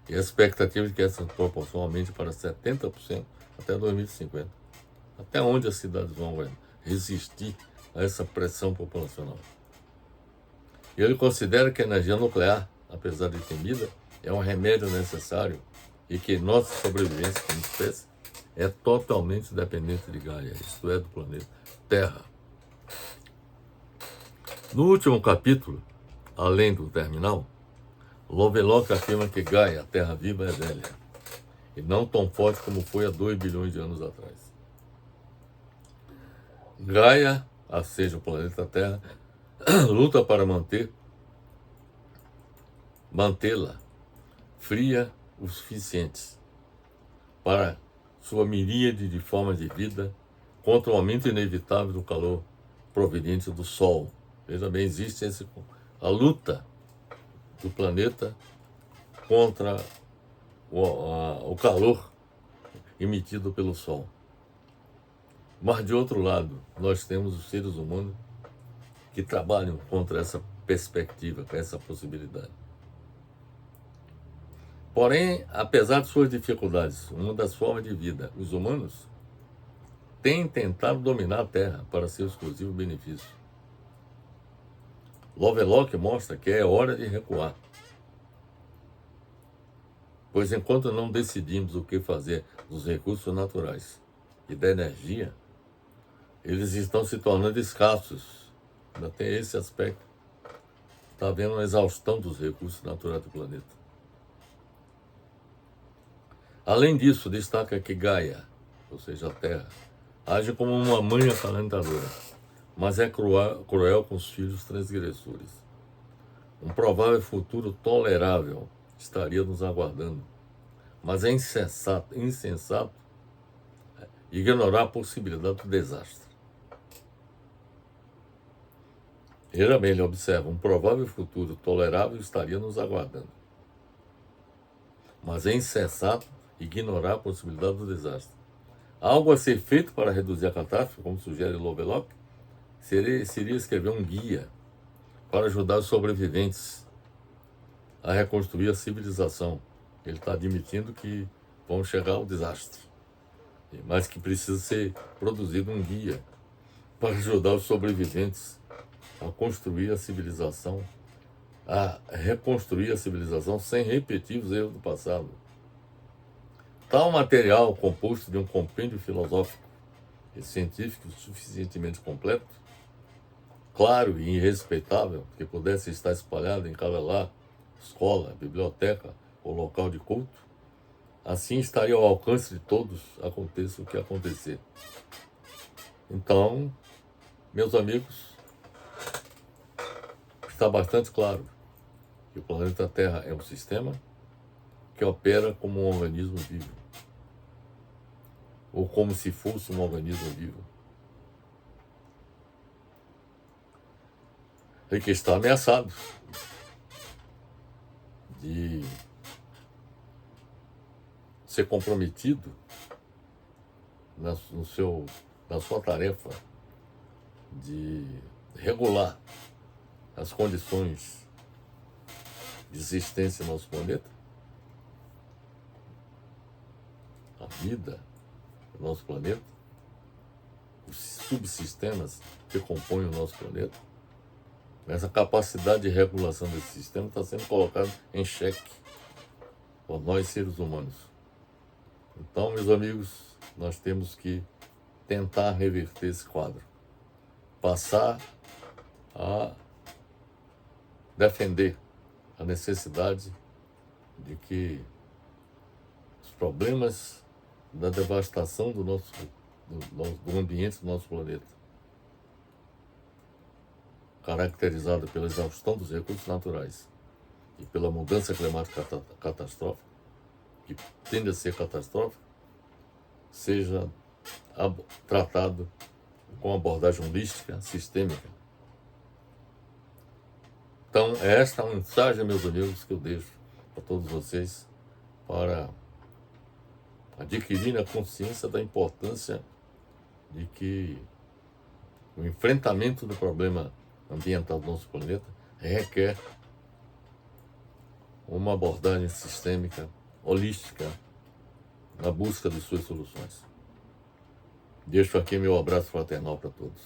E a expectativa é de que essa proporção aumente para 70% até 2050. Até onde as cidades vão resistir a essa pressão populacional? E ele considera que a energia nuclear, apesar de temida, é um remédio necessário e que nossa sobrevivência como espécie é totalmente dependente de Gaia, isto é, do planeta Terra. No último capítulo, além do terminal, Lovelock afirma que Gaia, a Terra viva, é velha e não tão forte como foi há 2 bilhões de anos atrás. Gaia, ou seja, o planeta Terra, luta para mantê-la fria o suficiente para sua miríade de formas de vida contra o aumento inevitável do calor proveniente do Sol. Veja bem, existe a luta do planeta contra o calor emitido pelo Sol. Mas, de outro lado, nós temos os seres humanos que trabalham contra essa perspectiva, com essa possibilidade. Porém, apesar de suas dificuldades, uma das formas de vida, os humanos têm tentado dominar a Terra para seu exclusivo benefício. Lovelock mostra que é hora de recuar. Pois enquanto não decidimos o que fazer dos recursos naturais e da energia, eles estão se tornando escassos. Ainda tem esse aspecto. Está havendo uma exaustão dos recursos naturais do planeta. Além disso, destaca que Gaia, ou seja, a Terra, age como uma mãe acalentadora, mas é cruel com os filhos transgressores. Um provável futuro tolerável estaria nos aguardando, mas é insensato ignorar a possibilidade do desastre. Ele observa, um provável futuro tolerável estaria nos aguardando, mas é insensato ignorar a possibilidade do desastre. Algo a ser feito para reduzir a catástrofe, como sugere Lovelock, seria escrever um guia para ajudar os sobreviventes a reconstruir a civilização. Ele está admitindo que vão chegar ao desastre, mas que precisa ser produzido um guia para ajudar os sobreviventes a construir a civilização, a reconstruir a civilização sem repetir os erros do passado. Tal material, composto de um compêndio filosófico e científico suficientemente completo, claro e irrespeitável, que pudesse estar espalhado em cada lar, escola, biblioteca ou local de culto, assim estaria ao alcance de todos, aconteça o que acontecer. Então, meus amigos, está bastante claro que o planeta Terra é um sistema que opera como um organismo vivo, ou como se fosse um organismo vivo, e que está ameaçado de ser comprometido na sua tarefa de regular as condições de existência no nosso planeta, a vida do nosso planeta, os subsistemas que compõem o nosso planeta, Essa capacidade de regulação desse sistema está sendo colocada em xeque por nós seres humanos. Então, meus amigos, nós temos que tentar reverter esse quadro, passar a defender a necessidade de que os problemas da devastação do ambiente do nosso planeta, caracterizado pela exaustão dos recursos naturais e pela mudança climática catastrófica, que tende a ser catastrófica, seja tratado com abordagem holística, sistêmica. Então, é esta a mensagem, meus amigos, que eu deixo para todos vocês, para adquirir a consciência da importância de que o enfrentamento do problema ambiental do nosso planeta requer uma abordagem sistêmica, holística, na busca de suas soluções. Deixo aqui meu abraço fraternal para todos.